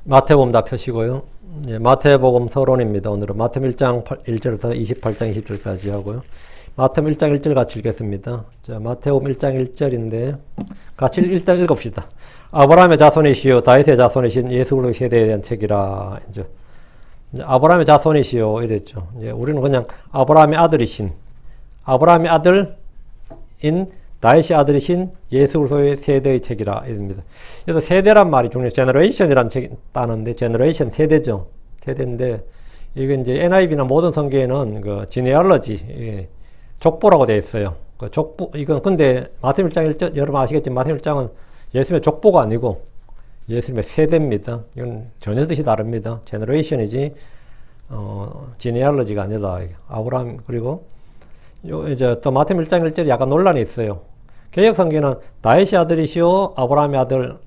마태복음 다 펴시고요. 예, 마태복음 서론입니다. 오늘은 마태복음 1장 1절에서 28장 20절까지 하고요. 마태복음 1장 1절 같이 읽겠습니다. 자, 마태복음 1장 1절인데 같이 일단 읽읍시다. 아브라함의 자손이시요 다윗의 자손이신 예수 그리스도 세대에 대한 책이라. 이제 아브라함의 자손이시요 이랬죠. 이제 우리는 그냥 아브라함의 아들이신 아브라함의 아들인 다윗의 아들이신 예수 그리스도의 세대의 책이라 이럽니다. 그래서 세대란 말이 중요해요. 제너레이션이라는 책이 따는데 제너레이션 세대죠. 세대인데 이게 이제 NIV나 모든 성경에는 그 지네알러지 예, 족보라고 되어 있어요. 그 족보 이건 근데 마태복음 1장 1절 여러분 아시겠지만 마태복음 1장은 예수님의 족보가 아니고 예수님의 세대입니다. 이건 전혀 뜻이 다릅니다. 제너레이션이지 지네알러지가 아니다. 아브라함 그리고 이제 또 마태복음 1장 1절에 약간 논란이 있어요. 개역 성경은 다윗의 아들이시오 아브라함의 아들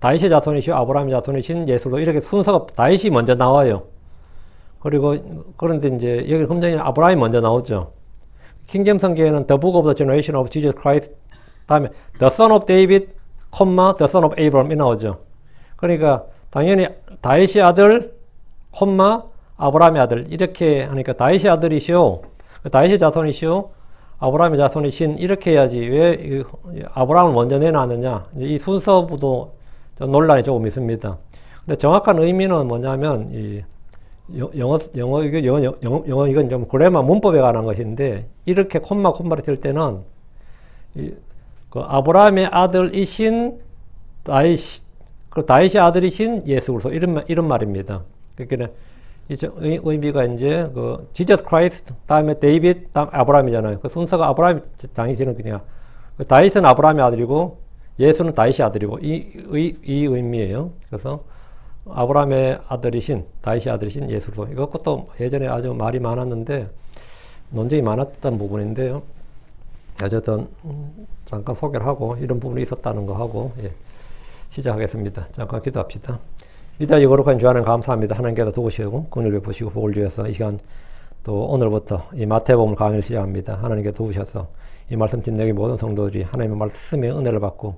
다윗의 자손이시오 아브라함의 자손이신 예수로 이렇게 순서가 다윗이 먼저 나와요. 그리고 그런데 이제 여기 금정에 아브라함이 먼저 나오죠. 킹제임 성경에는 The Book of the Generation of Jesus Christ 다음에 The Son of David, The Son of Abraham이 나오죠. 그러니까 당연히 다윗의 아들, 아브라함의 아들 이렇게 하니까 다윗의 아들이시오 다윗의 자손이시오 아브라함의 자손이신 이렇게 해야지 왜 아브라함을 먼저 내놨느냐 이 순서부도 논란이 조금 있습니다. 근데 정확한 의미는 뭐냐면 이 영어 이건 좀 그래마 문법에 관한 것인데 이렇게 콤마를 쓸 때는 그 아브라함의 아들이신 다윗의 아들이신 예수 그리스도 이런 말입니다. 그러니까 의미가 이제 그 지저스 크라이스트 다음에 데이빗 다음 아브라함이잖아요. 그 순서가 아브라함이 당시는 그냥 다윗은 아브라함의 아들이고 예수는 다윗의 아들이고 이 의미예요. 그래서 아브라함의 아들이신 다윗의 아들이신 예수로 이것도 예전에 아주 말이 많았는데 논쟁이 많았던 부분인데요. 어쨌든 잠깐 소개를 하고 이런 부분이 있었다는 거 하고 예, 시작하겠습니다. 잠깐 기도합시다. 이따 거룩한 주 하나님 감사합니다. 하나님께서 도우시고 긍휼 베푸시고 복을 주셔서 이 시간 또 오늘부터 이 마태복음 강의를 시작합니다. 하나님께 도우셔서 이 말씀 듣는 모든 성도들이 하나님의 말씀의 은혜를 받고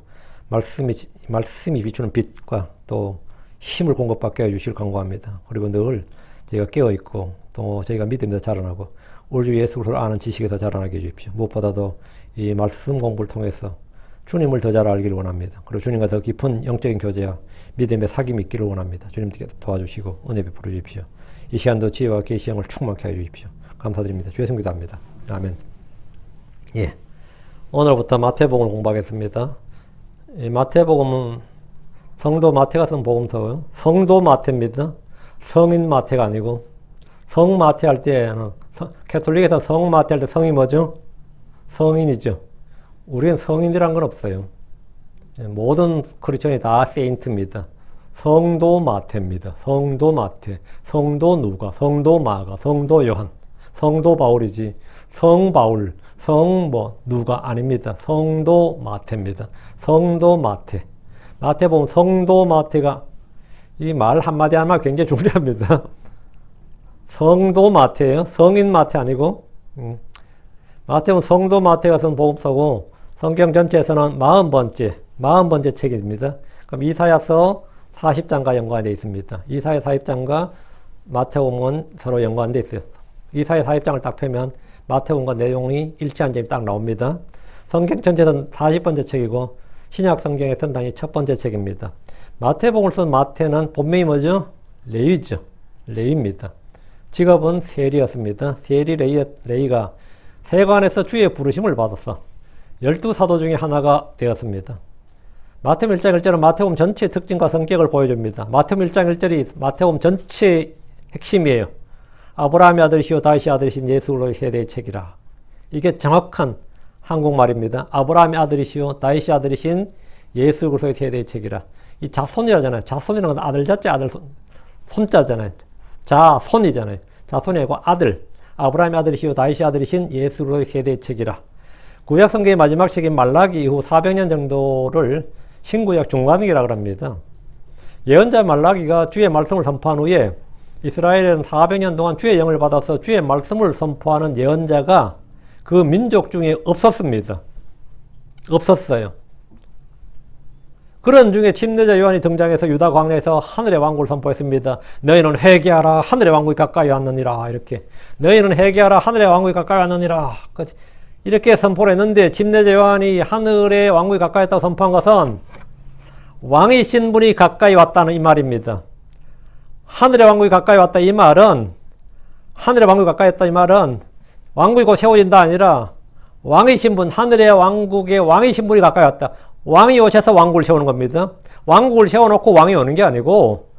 말씀이 비추는 빛과 또 힘을 공급받게 해주실 간구합니다. 그리고 늘 저희가 깨어있고 또 저희가 믿음에서 자라나고 우리 주 예수 그리스도를 아는 지식에서 자라나게 해주십시오. 무엇보다도 이 말씀 공부를 통해서 주님을 더 잘 알기를 원합니다. 그리고 주님과 더 깊은 영적인 교제와 믿음의 사귐이 있기를 원합니다. 주님께 도와주시고 은혜 베풀어 주십시오. 이 시간도 지혜와 계시 영을 충만케 해 주십시오. 감사드립니다. 주의 성기도 합니다. 아멘. 예, 오늘부터 마태복음을 공부하겠습니다. 이 마태복음은 성도 마태가 쓴 복음서고요. 성도 마태입니다. 성인 마태가 아니고 성 마태 할 때는 캐톨릭에서 성 마태 할 때 성이 뭐죠? 성인이죠. 우리는 성인이란 건 없어요. 모든 크리스천이 다 세인트입니다. 성도 마태입니다. 성도 마태, 성도 누가, 성도 마가, 성도 요한, 성도 바울이지 성 바울, 누가 아닙니다. 성도 마태입니다. 성도 마태. 마태복음 성도 마태가 이 말 한마디 한마디 굉장히 중요합니다. 성도 마태예요. 성인 마태 아니고 마태복음 성도 마태가 쓴 복음서고 성경 전체에서는 40번째 책입니다. 그럼 이사야서 40장과 연관되어 있습니다. 이사야 40장과 마태복음은 서로 연관되어 있어요. 이사야 40장을 딱 펴면 마태복음과 내용이 일치한 점이 딱 나옵니다. 성경 전체에서는 40번째 책이고 신약 성경에서는 당연히 첫 번째 책입니다. 마태복음을 쓴 마태는 본명이 뭐죠? 레위죠. 레위입니다. 직업은 세리였습니다. 세리 레위가 세관에서 주의 부르심을 받았어. 12사도 중에 하나가 되었습니다. 마태복음 1장 1절은 마태복음 전체의 특징과 성격을 보여줍니다. 마태복음 1장 1절이 마태복음 전체의 핵심이에요. 아브라함의 아들이시오 다윗의 아들이신 예수 그리스도의 세대의 책이라. 이게 정확한 한국말입니다. 아브라함의 아들이시오 다윗의 아들이신 예수 그리스도의 세대의 책이라. 이 자손이라잖아요. 자손이라는 건 아들 자자 아들 손자잖아요. 자손이잖아요. 자손이 아니고 아들. 아브라함의 아들이시오 다윗의 아들이신 예수 그리스도의 세대의 책이라. 구약 성경의 마지막 책인 말라기 이후 400년 정도를 신구약 중간기라고 합니다. 예언자 말라기가 주의 말씀을 선포한 후에 이스라엘에는 400년 동안 주의 영을 받아서 주의 말씀을 선포하는 예언자가 그 민족 중에 없었습니다. 없었어요. 그런 중에 침례자 요한이 등장해서 유다 광야에서 하늘의 왕국을 선포했습니다. 너희는 회개하라 하늘의 왕국이 가까이 왔느니라. 이렇게 너희는 회개하라 하늘의 왕국이 가까이 왔느니라. 이렇게 선포를 했는데 침례자 요한이 하늘의 왕국이 가까이 왔다고 선포한 것은 왕이신 분이 가까이 왔다는 이 말입니다. 하늘의 왕국이 가까이 왔다 이 말은 하늘의 왕국이 가까이 왔다 이 말은 왕국이 곧 세워진다 아니라 왕이신 분, 하늘의 왕국의 왕이신 분이 가까이 왔다. 왕이 오셔서 왕국을 세우는 겁니다. 왕국을 세워놓고 왕이 오는 게 아니고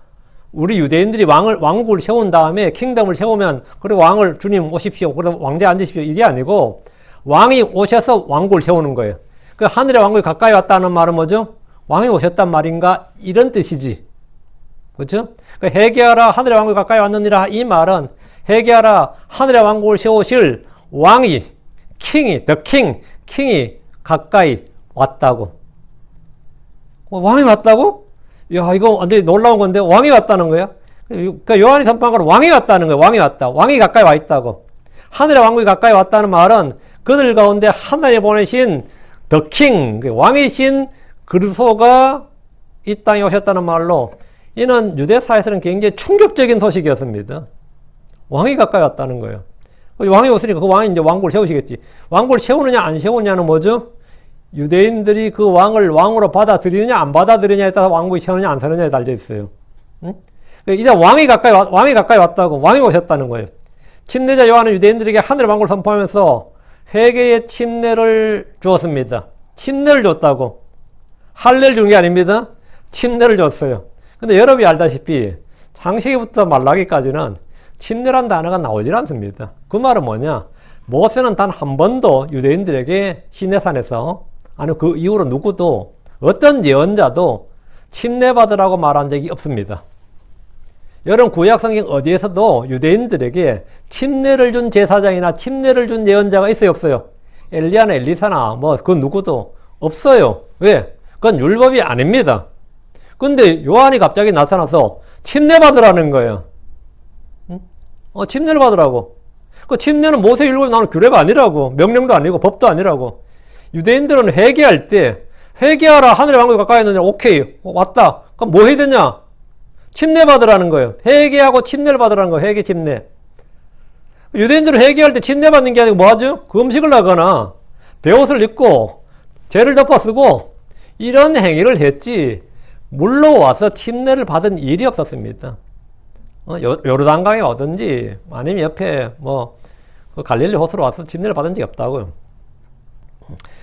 우리 유대인들이 왕국을 세운 다음에 킹덤을 세우면 그리고 왕을 주님 오십시오. 그래서 왕좌에 앉으십시오. 이게 아니고 왕이 오셔서 왕국을 세우는 거예요. 그 하늘의 왕국이 가까이 왔다는 말은 뭐죠? 왕이 오셨단 말인가? 이런 뜻이지. 그렇죠? 그 회개하라 하늘의 왕국이 가까이 왔느니라 이 말은 회개하라 하늘의 왕국을 세우실 왕이 킹이 킹이 가까이 왔다고. 왕이 왔다고? 야, 이거 완전히 놀라운 건데 왕이 왔다는 거야? 그러니까 요한이 선포한 건 왕이 왔다는 거야. 왕이 왔다. 왕이 가까이 와 있다고. 하늘의 왕국이 가까이 왔다는 말은 그들 가운데 하나님 보내신 더 킹, 왕이신 그리스도가 이 땅에 오셨다는 말로 이는 유대사에서는 굉장히 충격적인 소식이었습니다. 왕이 가까이 왔다는 거예요. 왕이 오시니까 그 왕이 이제 왕국을 세우시겠지. 왕국을 세우느냐 안 세우느냐는 뭐죠? 유대인들이 그 왕을 왕으로 받아들이느냐 안 받아들이느냐에 따라서 왕국이 세우느냐 안 세우느냐에 달려 있어요. 응? 이제 왕이 가까이 왔다고 왕이 오셨다는 거예요. 침례자 요한은 유대인들에게 하늘의 왕국을 선포하면서 회개의 침례를 주었습니다. 침례를 줬다고. 할례를 준 게 아닙니다. 침례를 줬어요. 근데 여러분이 알다시피 창세기부터 말라기까지는 침례란 단어가 나오질 않습니다. 그 말은 뭐냐? 모세는 단 한 번도 유대인들에게 시내산에서 아니 그 이후로 누구도 어떤 예언자도 침례받으라고 말한 적이 없습니다. 여러분 구약 성경 어디에서도 유대인들에게 침례를 준 제사장이나 침례를 준 예언자가 있어요 없어요? 엘리야나 엘리사나 뭐 그 누구도 없어요. 왜? 그건 율법이 아닙니다. 근데 요한이 갑자기 나타나서 침례받으라는 거예요. 침례를 받으라고. 그 침례는 모세 율법에 나오는 규례가 아니라고. 명령도 아니고 법도 아니라고. 유대인들은 회개할 때 회개하라 하늘의 왕국이 가까이 있느냐. 오케이 왔다. 그럼 뭐 해야 되냐? 침례 받으라는 거예요. 회개하고 침례를 받으라는 거예요. 회개 침례. 유대인들은 회개할 때 침례 받는 게 아니고 뭐 하죠? 금식을 하거나 베옷을 입고 죄를 덮어 쓰고 이런 행위를 했지 물로 와서 침례를 받은 일이 없었습니다. 요르단강에 오든지 아니면 옆에 뭐 그 갈릴리 호수로 와서 침례를 받은 적이 없다고요.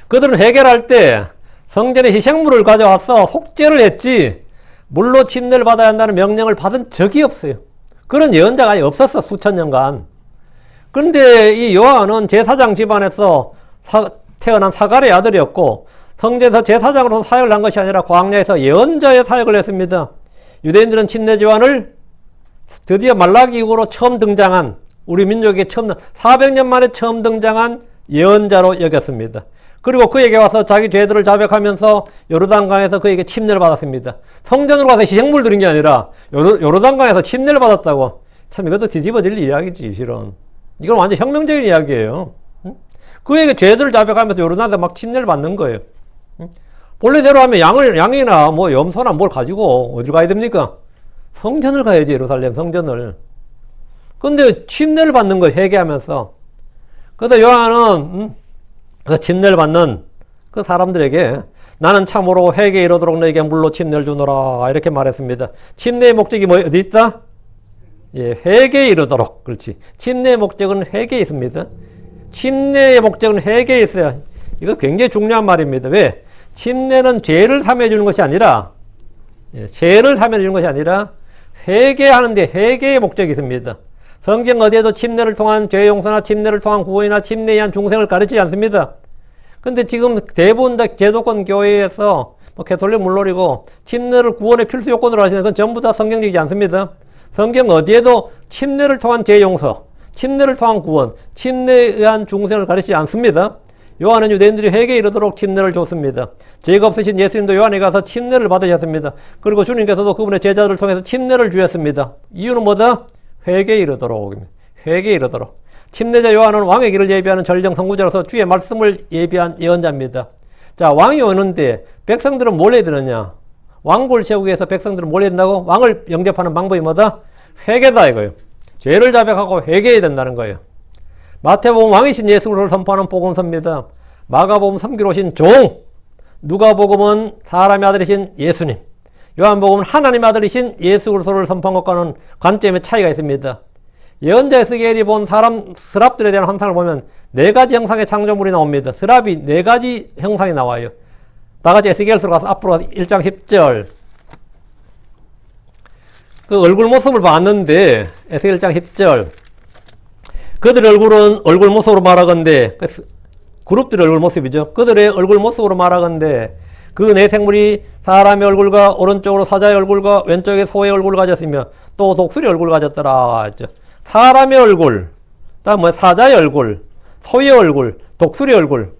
그들은 회개할 때 성전에 희생물을 가져와서 속죄를 했지 물로 침례를 받아야 한다는 명령을 받은 적이 없어요. 그런 예언자가 아예 없었어. 수천 년간. 그런데 이 요한은 제사장 집안에서 태어난 사갈의 아들이었고 성전에서 제사장으로서 사역을 한 것이 아니라 광야에서 예언자의 사역을 했습니다. 유대인들은 침례 요한을 드디어 말라기 이후로 처음 등장한 우리 민족에 400년 만에 처음 등장한 예언자로 여겼습니다. 그리고 그에게 와서 자기 죄들을 자백하면서 요르단강에서 그에게 침례를 받았습니다. 성전으로 가서 희생물 드린 게 아니라 요르단강에서 침례를 받았다고. 참 이것도 뒤집어질 이야기지 실은. 이건 완전 혁명적인 이야기예요. 그에게 죄들을 자백하면서 요르단에서 막 침례를 받는 거예요. 본래대로 하면 양이나 뭐 염소나 뭘 가지고 어디로 가야 됩니까? 성전을 가야지. 예루살렘 성전을. 근데 침례를 받는 거예요. 회개하면서. 그래서 요한은 그 침례를 받는 그 사람들에게 나는 참으로 회개에 이르도록 너에게 물로 침례를 주노라 이렇게 말했습니다. 침례의 목적이 뭐 어디 있다? 예, 회개에 이르도록. 그렇지. 침례의 목적은 회개에 있습니다. 침례의 목적은 회개에 있어요. 이거 굉장히 중요한 말입니다. 왜? 침례는 죄를 사면해 주는 것이 아니라 죄를 사면해 주는 것이 아니라 회개하는데 회개의 목적이 있습니다. 성경 어디에도 침례를 통한 죄 용서나 침례를 통한 구원이나 침례에 의한 중생을 가르치지 않습니다. 근데 지금 대부분 다 제도권 교회에서 뭐 개솔릭 물론이고 침례를 구원의 필수 요건으로 하시는 건 전부 다 성경적이지 않습니다. 성경 어디에도 침례를 통한 죄 용서, 침례를 통한 구원, 침례에 의한 중생을 가르치지 않습니다. 요한은 유대인들이 회개에 이르도록 침례를 줬습니다. 죄가 없으신 예수님도 요한에 가서 침례를 받으셨습니다. 그리고 주님께서도 그분의 제자들을 통해서 침례를 주셨습니다. 이유는 뭐다? 회개에 이르도록. 회개에 이르도록. 침례자 요한은 왕의 길을 예비하는 전령 선구자로서 주의 말씀을 예비한 예언자입니다. 자, 왕이 오는데 백성들은 뭘 해야 되느냐? 왕국을 세우기 위해서 백성들을 몰려든다고 왕을 영접하는 방법이 뭐다? 회개다 이거예요. 죄를 자백하고 회개해야 된다는 거예요. 마태복음 왕이신 예수 그리스도를 선포하는 복음서입니다. 마가복음 섬기러 오신 종, 누가복음은 사람의 아들이신 예수님, 요한복음은 하나님의 아들이신 예수 그리스도를 선포한 것과는 관점의 차이가 있습니다. 예언자 에스겔이 본 사람 스랍들에 대한 환상을 보면 네 가지 형상의 창조물이 나옵니다. 스랍이 네 가지 형상이 나와요. 다 같이 에스겔서로 가서 앞으로 1장 10절. 그 얼굴 모습을 봤는데 에스겔 1장 10절. 그들의 얼굴은 얼굴 모습으로 말하건대, 그룹들의 얼굴 모습이죠. 그들의 얼굴 모습으로 말하건대 그 네 생물이 사람의 얼굴과 오른쪽으로 사자의 얼굴과 왼쪽에 소의 얼굴을 가졌으며 또 독수리 얼굴을 가졌더라 했죠. 사람의 얼굴, 다음 사자의 얼굴, 소의 얼굴, 독수리 얼굴.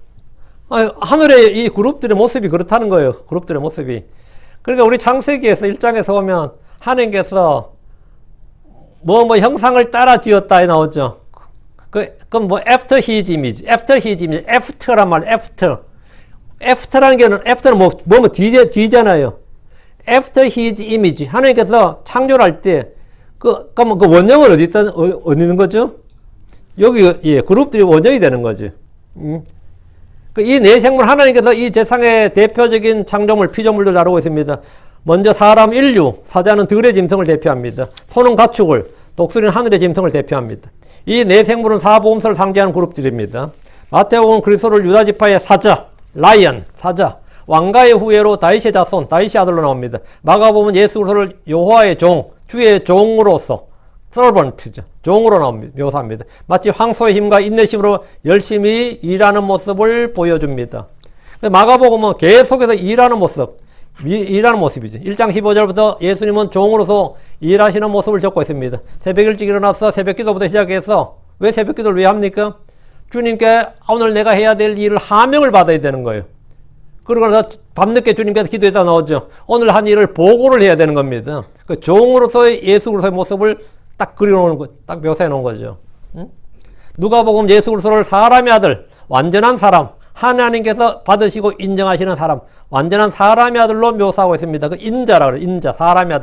하늘의 이 그룹들의 모습이 그렇다는 거예요. 그룹들의 모습이. 그러니까 우리 창세기에서 1장에서 보면 하나님께서 뭐 형상을 따라 지었다에 나오죠. 그럼 뭐 after his image, after란 말, after라는 게 after는 뭐 뒤잖아요. after his image. 하나님께서 창조를 할 때 그럼 그 원형은 어디 있는 거죠? 여기, 예, 그룹들이 원형이 되는 거지. 이 네 생물 하나님께서 이 세상의 대표적인 창조물, 피조물들 다루고 있습니다. 먼저 사람 인류, 사자는 들의 짐승을 대표합니다. 소는 가축을, 독수리는 하늘의 짐승을 대표합니다. 이 네 생물은 사복음서를 상징하는 그룹들입니다. 마태복음은 그리스도를 유다 지파의 사자, 라이언, 사자, 왕가의 후예로 다윗의 자손, 다윗의 아들로 나옵니다. 마가복음은 예수 그리스도를 여호와의 종, 주의 종으로서 서번트죠. 종으로 묘사합니다. 마치 황소의 힘과 인내심으로 열심히 일하는 모습을 보여줍니다. 마가복음은 계속해서 일하는 모습이죠. 1장 15절부터 예수님은 종으로서 일하시는 모습을 적고 있습니다. 새벽 일찍 일어나서 새벽 기도부터 시작해서 왜 새벽 기도를 왜 합니까? 주님께 오늘 내가 해야 될 일을 하명을 받아야 되는 거예요. 그러고 나서 밤늦게 주님께서 기도에다 나오죠. 오늘 한 일을 보고를 해야 되는 겁니다. 그 종으로서의 예수 그리스도의 모습을 딱 그려놓은 거, 딱 묘사해 놓은 거죠. 누가복음 예수 그리스도를 사람의 아들, 완전한 사람, 하나님께서 받으시고 인정하시는 사람, 완전한 사람의 아들로 묘사하고 있습니다. 그 인자라 그래요. 인자, 사람의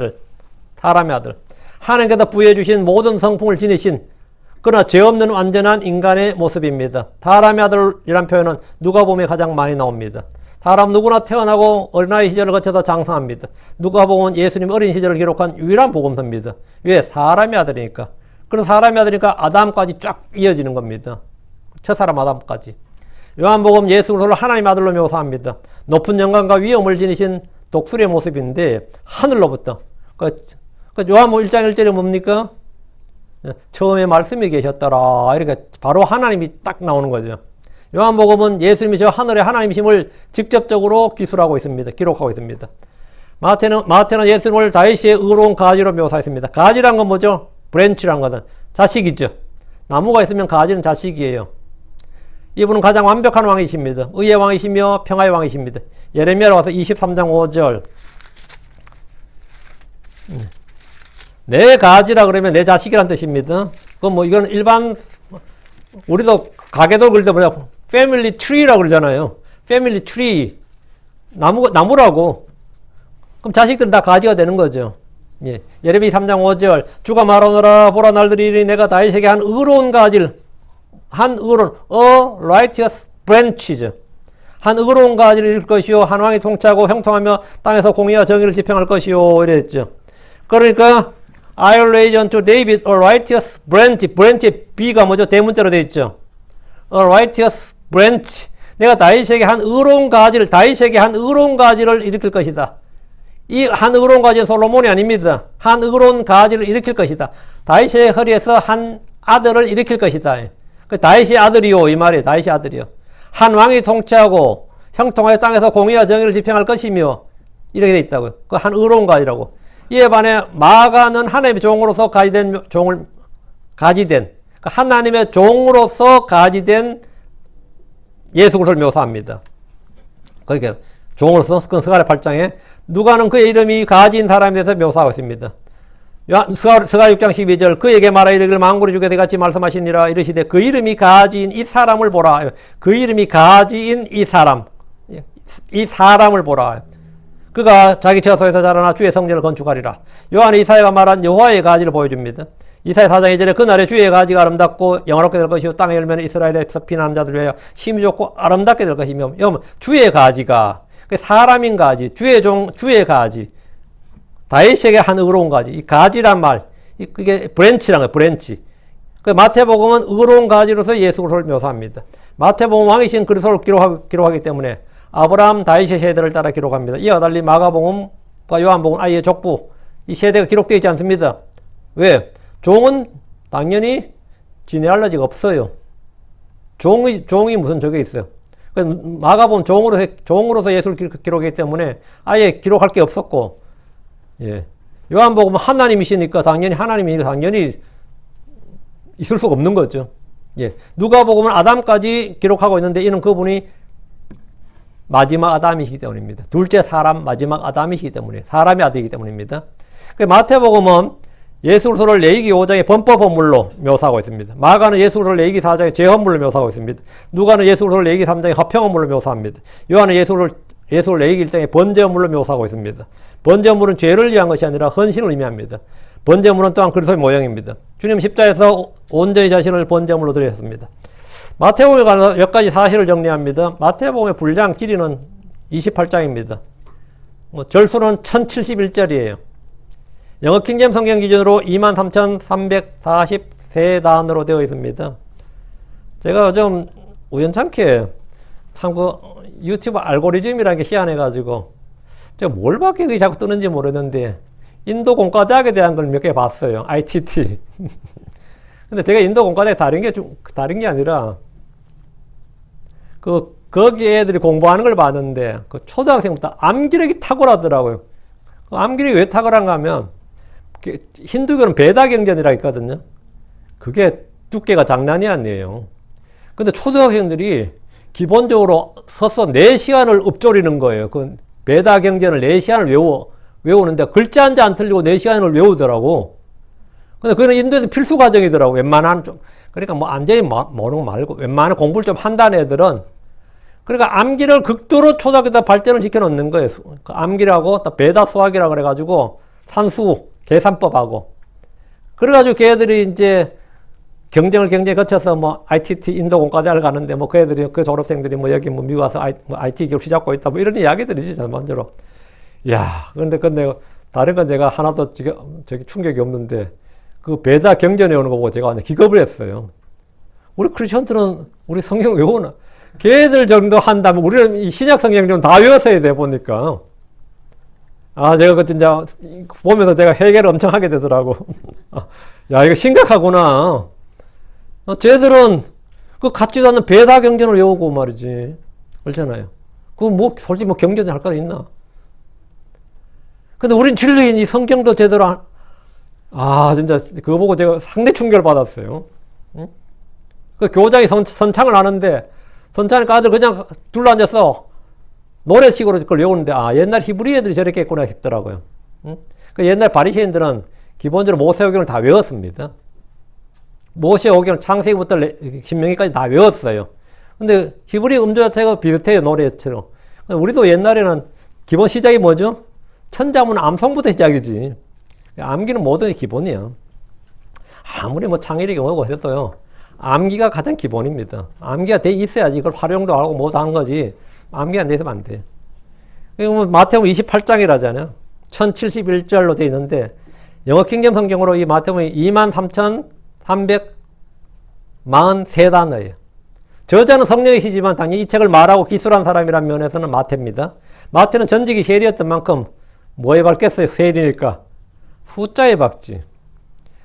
아들. 하나님께서 부여해 주신 모든 성품을 지니신 그러나 죄 없는 완전한 인간의 모습입니다. 사람의 아들이란 표현은 누가복음에 가장 많이 나옵니다. 사람 누구나 태어나고 어린아이 시절을 거쳐서 장성합니다. 누가복음은 예수님 어린 시절을 기록한 유일한 복음서입니다. 왜? 사람의 아들이니까. 그래서 사람의 아들이니까 아담까지 쫙 이어지는 겁니다. 첫사람 아담까지. 요한복음 예수 그리스도를 하나님의 아들로 묘사합니다. 높은 영광과 위엄을 지니신 독수리의 모습인데 하늘로부터. 요한복음 1장 1절이 뭡니까? 처음에 말씀이 계셨더라. 이렇게 바로 하나님이 딱 나오는 거죠. 요한복음은 예수님이 저 하늘의 하나님이심을 직접적으로 기술하고 있습니다. 기록하고 있습니다. 마태는 예수님을 다윗의 의로운 가지로 묘사했습니다. 가지란 건 뭐죠? 브랜치란 것은 자식이죠. 나무가 있으면 가지는 자식이에요. 이분은 가장 완벽한 왕이십니다. 의의 왕이시며 평화의 왕이십니다. 예레미야로 와서 23장 5절. 내 가지라 그러면 내 자식이란 뜻입니다. 이건 일반, 우리도 가계도 그릴 때 뭐냐, 패밀리 트리라고 그러잖아요. 패밀리 트리. 나무라고. 그럼 자식들은 다 가지가 되는 거죠. 예. 예레미야 3장 5절. 주가 말하노라, 보라 날들이 이르니 내가 다윗에게 한 의로운 가지를, righteous branches. 한 의로운 가지를 일으킬 것이요. 한 왕이 통치하고 형통하며 땅에서 공의와 정의를 집행할 것이요. 이랬죠. 그러니까, I'll raise unto David a righteous branch. branch의 B가 뭐죠? 대문자로 되어 있죠. A righteous branch. 내가 다윗에게 한 의로운 가지를 일으킬 것이다. 이 한 의로운 가지는 솔로몬이 아닙니다. 한 의로운 가지를 일으킬 것이다. 다윗의 허리에서 한 아들을 일으킬 것이다. 그 다윗의 아들이요. 이 말이에요. 다윗의 아들이요. 한 왕이 통치하고 형통하여 땅에서 공의와 정의를 집행할 것이며 이렇게 되어 있다고요. 그 한 의로운 가지라고. 이에 반해 마가는 하나님의 종으로서 가지된 하나님의 종으로서 가지된 예수 그리스도를 묘사합니다. 그러니까 종으로서 그건 스가랴 8장에 누가는 그의 이름이 가지인 사람에 대해서 묘사하고 있습니다. 스가랴 6장 12절 그에게 말하 이르기를 만군의 주께 같이 말씀하시니라 이르시되 그 이름이 가지인 이 사람을 보라. 그 이름이 가지인 이 사람을 보라. 그가 자기 처소에서 자라나 주의 성전을 건축하리라. 요한은 이사야가 말한 여호와의 가지를 보여줍니다. 이사야 4장 2절에 그날에 주의 가지가 아름답고 영화롭게 될 것이요 땅의 열매는 이스라엘에서 피난한 자들 위하여 심히 좋고 아름답게 될 것이며, 여러분 주의 가지가 사람인 가지, 주의 가지, 다윗에게 한 의로운 가지, 이 가지란 말, 이게 브랜치란 거예요. 브랜치. 그 마태복음은 의로운 가지로서 예수 그리스도를 묘사합니다. 마태복음 왕이신 그리스도를 기록하기 때문에 아브라함, 다윗의 세대를 따라 기록합니다. 이와 달리 마가복음과 요한복음 아예 족부, 이 세대가 기록되어 있지 않습니다. 왜? 종은 당연히 지네알러지가 없어요. 종이 무슨 적에 있어요. 마가복음 종으로서 예수를 기록했기 때문에 아예 기록할 게 없었고, 예. 요한복음은 하나님이시니까 당연히 있을 수가 없는 거죠. 예. 누가복음은 아담까지 기록하고 있는데 이는 그분이 마지막 아담이시기 때문입니다. 둘째 사람 마지막 아담이시기 때문에 사람의 아들이기 때문입니다. 마태복음은 예수 그리스도를 레위기 5장의 범법 헌물로 묘사하고 있습니다. 마가는 예수 그리스도를 레위기 4장의 죄헌물로 묘사하고 있습니다. 누가는 예수 그리스도를 레위기 3장의 화평헌물로 묘사합니다. 요한은 예수를 레위기 1장의 번제헌물로 묘사하고 있습니다. 번제헌물은 죄를 위한 것이 아니라 헌신을 의미합니다. 번제물은 또한 그리스도의 모형입니다. 주님 십자에서 온전히 자신을 번제물로 드렸습니다. 마태복음에 관해서 몇 가지 사실을 정리합니다. 마태복음의 분량 길이는 28장입니다. 절수는 1071절이에요. 영어 킹제임 성경 기준으로 23,343단어로 되어 있습니다. 제가 좀 우연찮게 참 유튜브 알고리즘이라는 게 희한해가지고 제가 뭘 받게 그게 자꾸 뜨는지 모르는데 인도 공과대학에 대한 걸 몇 개 봤어요. ITT. 근데 제가 인도 공과대학 다른 게 아니라, 거기 애들이 공부하는 걸 봤는데, 초등학생부터 암기력이 탁월하더라고요. 암기력이 왜 탁월한가 하면, 힌두교는 베다경전이라 있거든요. 그게 두께가 장난이 아니에요. 근데 초등학생들이 기본적으로 서서 4시간을 읊조리는 거예요. 베다경전을 4시간을 외우는데 글자 한 자 안 틀리고 4시간을 외우더라고. 근데 그거는 인도에서 필수 과정이더라고. 웬만한 그러니까 완전히 모르는 거 말고 웬만한 공부를 좀 한다는 애들은. 그러니까 암기를 극도로 초등학교 때 발전을 시켜 놓는 거예요. 암기라고 또 베다 수학이라고 그래가지고 산수 계산법하고. 그래가지고 걔들이 이제 경쟁을 거쳐서 ITT 인도 공과대학을 가는데 그 애들이 그 졸업생들이 여기 미국 와서 IT 교육 시작하고 있다 이런 이야기들이지 전반적으로. 야, 근데 다른 건 제가 하나도 저기 충격이 없는데 그 베다 경전에 오는 거 보고 제가 완전 기겁을 했어요. 우리 크리스천들은 우리 성경 외우나? 걔들 정도 한다면 우리는 이 신약 성경 좀 다 외웠어야 돼 보니까. 제가 진짜 보면서 제가 회개를 엄청 하게 되더라고. 야, 이거 심각하구나. 쟤들은 그 같지도 않는 베다 경전을 외우고 말이지. 그렇잖아요. 솔직히 경전이 할 거 있나? 근데 우린 진리인 이 성경도 제대로 진짜 그거 보고 제가 상당히 충격을 받았어요. 응? 그 교장이 선창을 하는데 선창을 아들 그냥 둘러앉아서 노래식으로 그걸 외우는데 옛날 히브리 애들이 저렇게 했구나 싶더라고요. 응? 그 옛날 바리새인들은 기본적으로 모세오경을 다 외웠습니다. 모세오경 창세기부터 신명기까지 다 외웠어요. 근데 히브리 음조 자체가 비슷해요. 노래처럼. 우리도 옛날에는 기본 시작이 뭐죠? 천자문 암송부터 시작이지. 암기는 뭐든 기본이야. 아무리 창의력이 뭐고 해도요. 암기가 가장 기본입니다. 암기가 돼 있어야지 이걸 활용도 하고 뭐도 하는 거지. 암기가 안 돼서는 안 돼. 마태복음 28장이라잖아요. 1071절로 되어 있는데 영어 킹제임 성경으로 이 마태복음이 23,343단어예요. 저자는 성령이시지만 당연히 이 책을 말하고 기술한 사람이라는 면에서는 마태입니다. 마태는 전직이 세리였던 만큼 뭐에 밝겠어요? 세리니까 숫자에 박지.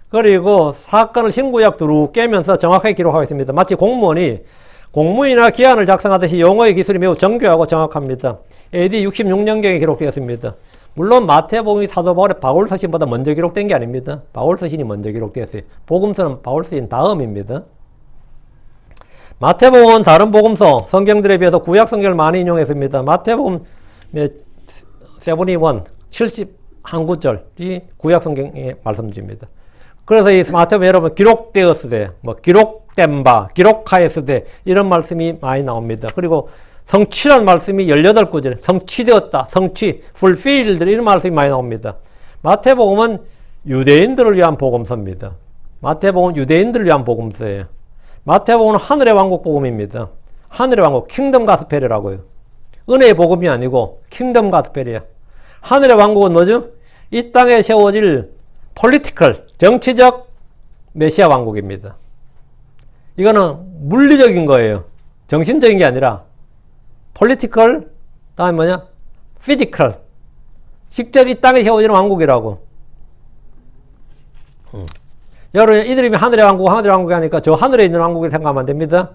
그리고 사건을 신구약 두루 깨면서 정확하게 기록하고 있습니다. 마치 공무원이나 기한을 작성하듯이 용어의 기술이 매우 정교하고 정확합니다. AD 66년경에 기록되었습니다. 물론 마태복음이 사도 바울의 바울 서신보다 먼저 기록된 게 아닙니다. 바울 서신이 먼저 기록되었어요. 복음서는 바울 서신 다음입니다. 마태복음은 다른 복음서, 성경들에 비해서 구약 성경을 많이 인용했습니다. 마태복음 71, 71구절이 구약 성경의 말씀입니다. 그래서 이 마태복음 여러분 기록되었으되, 기록된 바, 기록하였으되 이런 말씀이 많이 나옵니다. 그리고 성취란 말씀이 18구절에 성취되었다, 성취, fulfilled 이런 말씀이 많이 나옵니다. 마태복음은 유대인들을 위한 복음서입니다. 마태복음은 유대인들을 위한 복음서예요. 마태복음은 하늘의 왕국 복음입니다. 하늘의 왕국, 킹덤 가스펠이라고요. 은혜의 복음이 아니고 킹덤 가스펠이에요. 하늘의 왕국은 뭐죠? 이 땅에 세워질 폴리티컬, 정치적 메시아 왕국입니다. 이거는 물리적인 거예요. 정신적인 게 아니라 폴리티컬, 다음에 뭐냐? 피지컬. 직접 이 땅에 세워지는 왕국이라고. 여러분, 이들이 하늘의 왕국, 하늘의 왕국이 하니까 저 하늘에 있는 왕국을 생각하면 안 됩니다.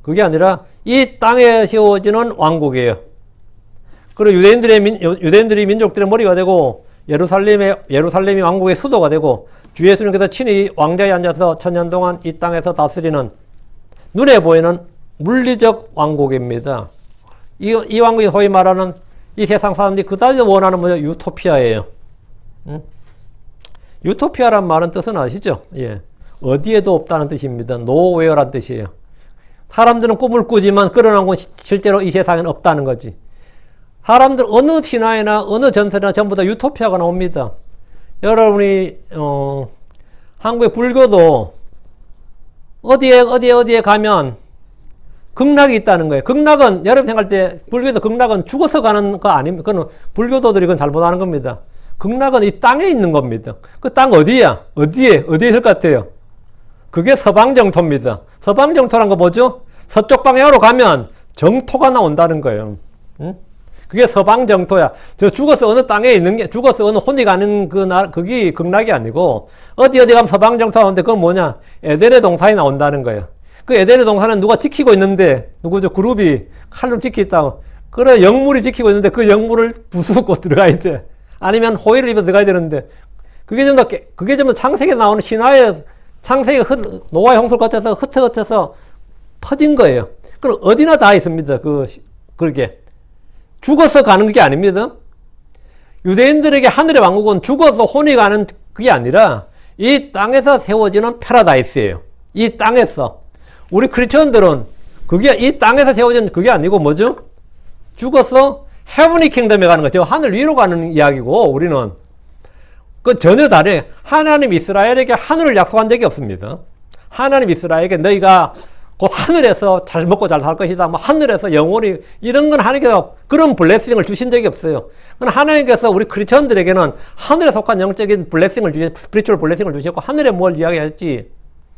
그게 아니라 이 땅에 세워지는 왕국이에요. 그리고 유대인들이 민족들의 머리가 되고 예루살렘이 왕국의 수도가 되고 주 예수님께서 친히 왕좌에 앉아서 천년 동안 이 땅에서 다스리는 눈에 보이는 물리적 왕국입니다. 이 왕국이 소위 말하는 이 세상 사람들이 그다지 원하는 뭐냐? 유토피아예요. 유토피아란 말은 뜻은 아시죠? 예. 어디에도 없다는 뜻입니다. nowhere란 뜻이에요. 사람들은 꿈을 꾸지만 그러는 건 실제로 이 세상에는 없다는 거지. 사람들 어느 신화나 어느 전설이나 전부 다 유토피아가 나옵니다. 여러분이 한국의 불교도 어디에 가면 극락이 있다는 거예요. 극락은 여러분 생각할 때 불교도 극락은 죽어서 가는 거 아닙니까? 그건 불교도들이 그건 잘못하는 겁니다. 극락은 이 땅에 있는 겁니다. 그 땅 어디야? 어디에 있을 것 같아요? 그게 서방정토입니다. 서방정토란 거 뭐죠? 서쪽 방향으로 가면 정토가 나온다는 거예요. 응? 그게 서방정토야. 저 죽어서 어느 땅에 있는 게, 죽어서 어느 혼이 가는 그게 극락이 아니고, 어디 가면 서방정토 나오는데 그건 뭐냐? 에덴의 동산이 나온다는 거예요. 그 에덴의 동산은 누가 지키고 있는데, 누구죠? 그룹이 칼로 지키겠다고. 그래, 영물이 지키고 있는데 그 영물을 부수고 들어가야 돼. 아니면 호의를 입어 들어가야 되는데, 그게 전부 창세기에 나오는 신화의 창세기 노아의 홍수를 거쳐서 흩어져서 퍼진 거예요. 그럼 어디나 다 있습니다. 그렇게. 죽어서 가는 게 아닙니다. 유대인들에게 하늘의 왕국은 죽어서 혼이 가는 그게 아니라 이 땅에서 세워지는 패러다이스예요. 이 땅에서. 우리 크리스천들은 그게 이 땅에서 세워진 그게 아니고 뭐죠? 죽어서 헤븐리 킹덤에 가는 거죠. 하늘 위로 가는 이야기고 우리는 그 전혀 다르게 하나님 이스라엘에게 하늘을 약속한 적이 없습니다. 하나님 이스라엘에게 너희가 곧 하늘에서 잘 먹고 잘 살 것이다. 뭐 하늘에서 영원히 이런 건 하나님께서 그런 블레싱을 주신 적이 없어요. 그러나 하나님께서 우리 크리스천들에게는 하늘에 속한 영적인 블레싱을 스피리추얼 블레싱을 주셨고 하늘에 뭘 이야기했지?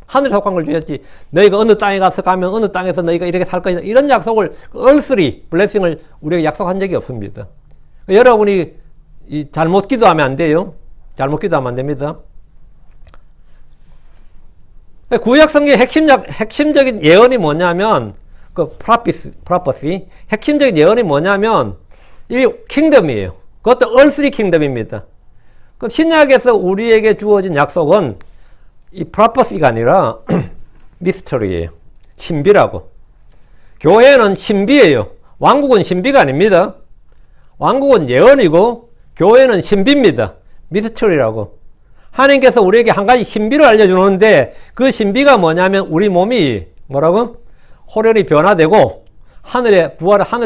하늘에 속한 걸 주셨지. 너희가 어느 땅에 가서 가면 어느 땅에서 너희가 이렇게 살 것이다. 이런 약속을 얼스리 블레싱을 우리에게 약속한 적이 없습니다. 여러분이 잘못 기도하면 안 돼요. 잘못 기도하면 안 됩니다. 구약성경의 핵심적인 예언이 뭐냐면, 프라퍼시, 핵심적인 예언이 뭐냐면, 이 킹덤이에요. 그것도 얼스리 킹덤입니다. 그 신약에서 우리에게 주어진 약속은 이 프라퍼시가 아니라 미스터리예요. 신비라고. 교회는 신비예요. 왕국은 신비가 아닙니다. 왕국은 예언이고, 교회는 신비입니다. 미스터리라고. 하나님께서 우리에게 한 가지 신비를 알려주는데 그 신비가 뭐냐면 우리 몸이 뭐라고? 호련히 변화되고 하늘에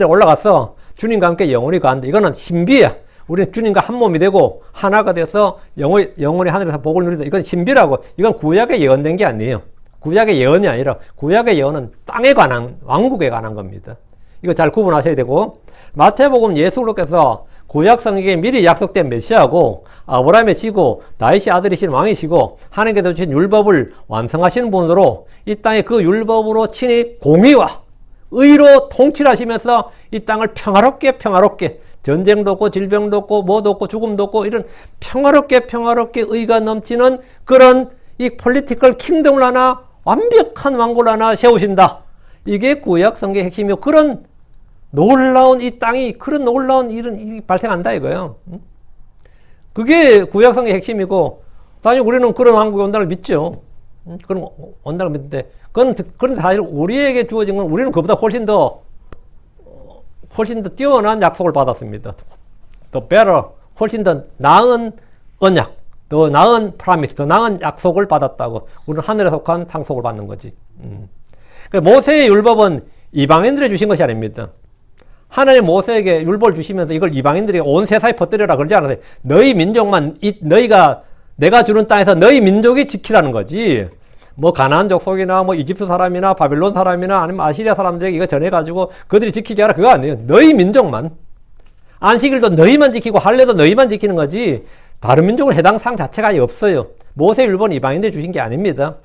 올라가서 주님과 함께 영원히 간다. 이거는 신비야. 우리는 주님과 한 몸이 되고 하나가 돼서 영원히 하늘에서 복을 누린다. 이건 신비라고. 이건 구약에 예언된 게 아니에요. 구약의 예언이 아니라 구약의 예언은 땅에 관한 왕국에 관한 겁니다. 이거 잘 구분하셔야 되고 마태복음 예수 그리스도께서 구약 성경에 미리 약속된 메시아고 아브라함의 씨고 다윗의 아들이신 왕이시고 하나님께서 주신 율법을 완성하시는 분으로 이 땅에 그 율법으로 친히 공의와 의로 통치하시면서 이 땅을 평화롭게 전쟁도 없고 질병도 없고 뭐도 없고 죽음도 없고 이런 평화롭게 의가 넘치는 그런 이 폴리티컬 킹덤을 하나 완벽한 왕국을 하나 세우신다. 이게 구약 성경의 핵심이고 그런 놀라운 이 땅이 그런 놀라운 일이 발생한다 이거예요. 그게 구약성의 핵심이고 당연히 우리는 그런 왕국이 온다를 믿죠. 그런 온다를 믿는데 그런데 사실 우리에게 주어진 건 우리는 그보다 훨씬 더 뛰어난 약속을 받았습니다. 더 better, 훨씬 더 나은 언약, 더 나은 프라미스, 더 나은 약속을 받았다고. 우리는 하늘에 속한 상속을 받는 거지. 모세의 율법은 이방인들이 주신 것이 아닙니다. 하나님 모세에게 율법을 주시면서 이걸 이방인들에게 온 세상에 퍼뜨려라 그러지 않았어요. 너희 민족만, 너희가 내가 주는 땅에서 너희 민족이 지키라는 거지. 뭐 가나안 족속이나 뭐 이집트 사람이나 바빌론 사람이나 아니면 아시리아 사람들에게 이거 전해가지고 그들이 지키게 하라 그거 아니에요. 너희 민족만. 안식일도 너희만 지키고 할례도 너희만 지키는 거지 다른 민족은 해당 사항 자체가 없어요. 모세 율법은 이방인들이 주신 게 아닙니다.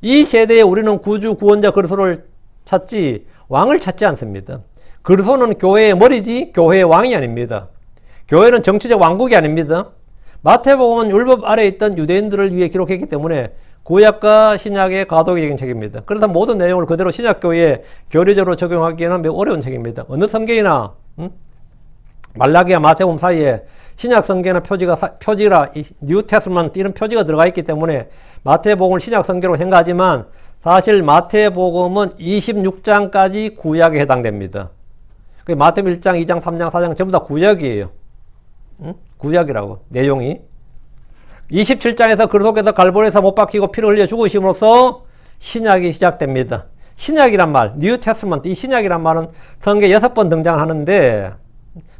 이 세대에 우리는 구주 구원자 그리스도를 찾지 왕을 찾지 않습니다. 그리스도는 교회의 머리지 교회의 왕이 아닙니다. 교회는 정치적 왕국이 아닙니다. 마태복음은 율법 아래에 있던 유대인들을 위해 기록했기 때문에 구약과 신약의 가독적인 책입니다. 그래서 모든 내용을 그대로 신약교회에 교리적으로 적용하기에는 매우 어려운 책입니다. 어느 성경이나 말라기와 마태복음 사이에 신약 성경의 표지라 뉴 테스트먼트 이런 표지가 들어가 있기 때문에 마태복음을 신약 성경으로 생각하지만 사실 마태복음은 26장까지 구약에 해당됩니다. 마태복음 1장, 2장, 3장, 4장 전부 다 구약이에요. 구약이라고 내용이 27장에서 그리스도께서 갈보리에서 못 박히고 피를 흘려 죽으심으로써 신약이 시작됩니다. 신약이란 말, 뉴 테스트먼트, 이 신약이란 말은 성경에 6번 등장하는데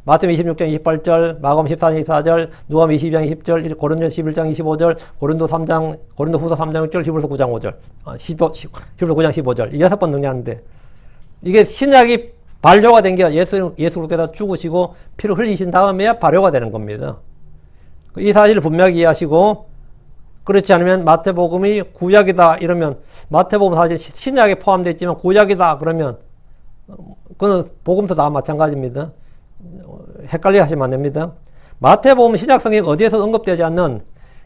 마태복음 26장 28절, 마가복음 14장 24절, 누가복음 22장 20절, 고린도 11장 25절, 고린도 3장, 고린도 후서 3장 6절, 히브리서 9장 5절, 히브리서 9장 15절, 이 6번 등장하는데 이게 신약이 발효가 된 게 예수께서 죽으시고 피를 흘리신 다음에야 발효가 되는 겁니다. 이 사실을 분명히 이해하시고 그렇지 않으면 마태복음이 구약이다 이러면 마태복음 사실 신약에 포함되어 있지만 구약이다 그러면 그건 복음서 다 마찬가지입니다. 헷갈려 하시면 안 됩니다. 마태복음 신약성경 어디에서 언급되지 않는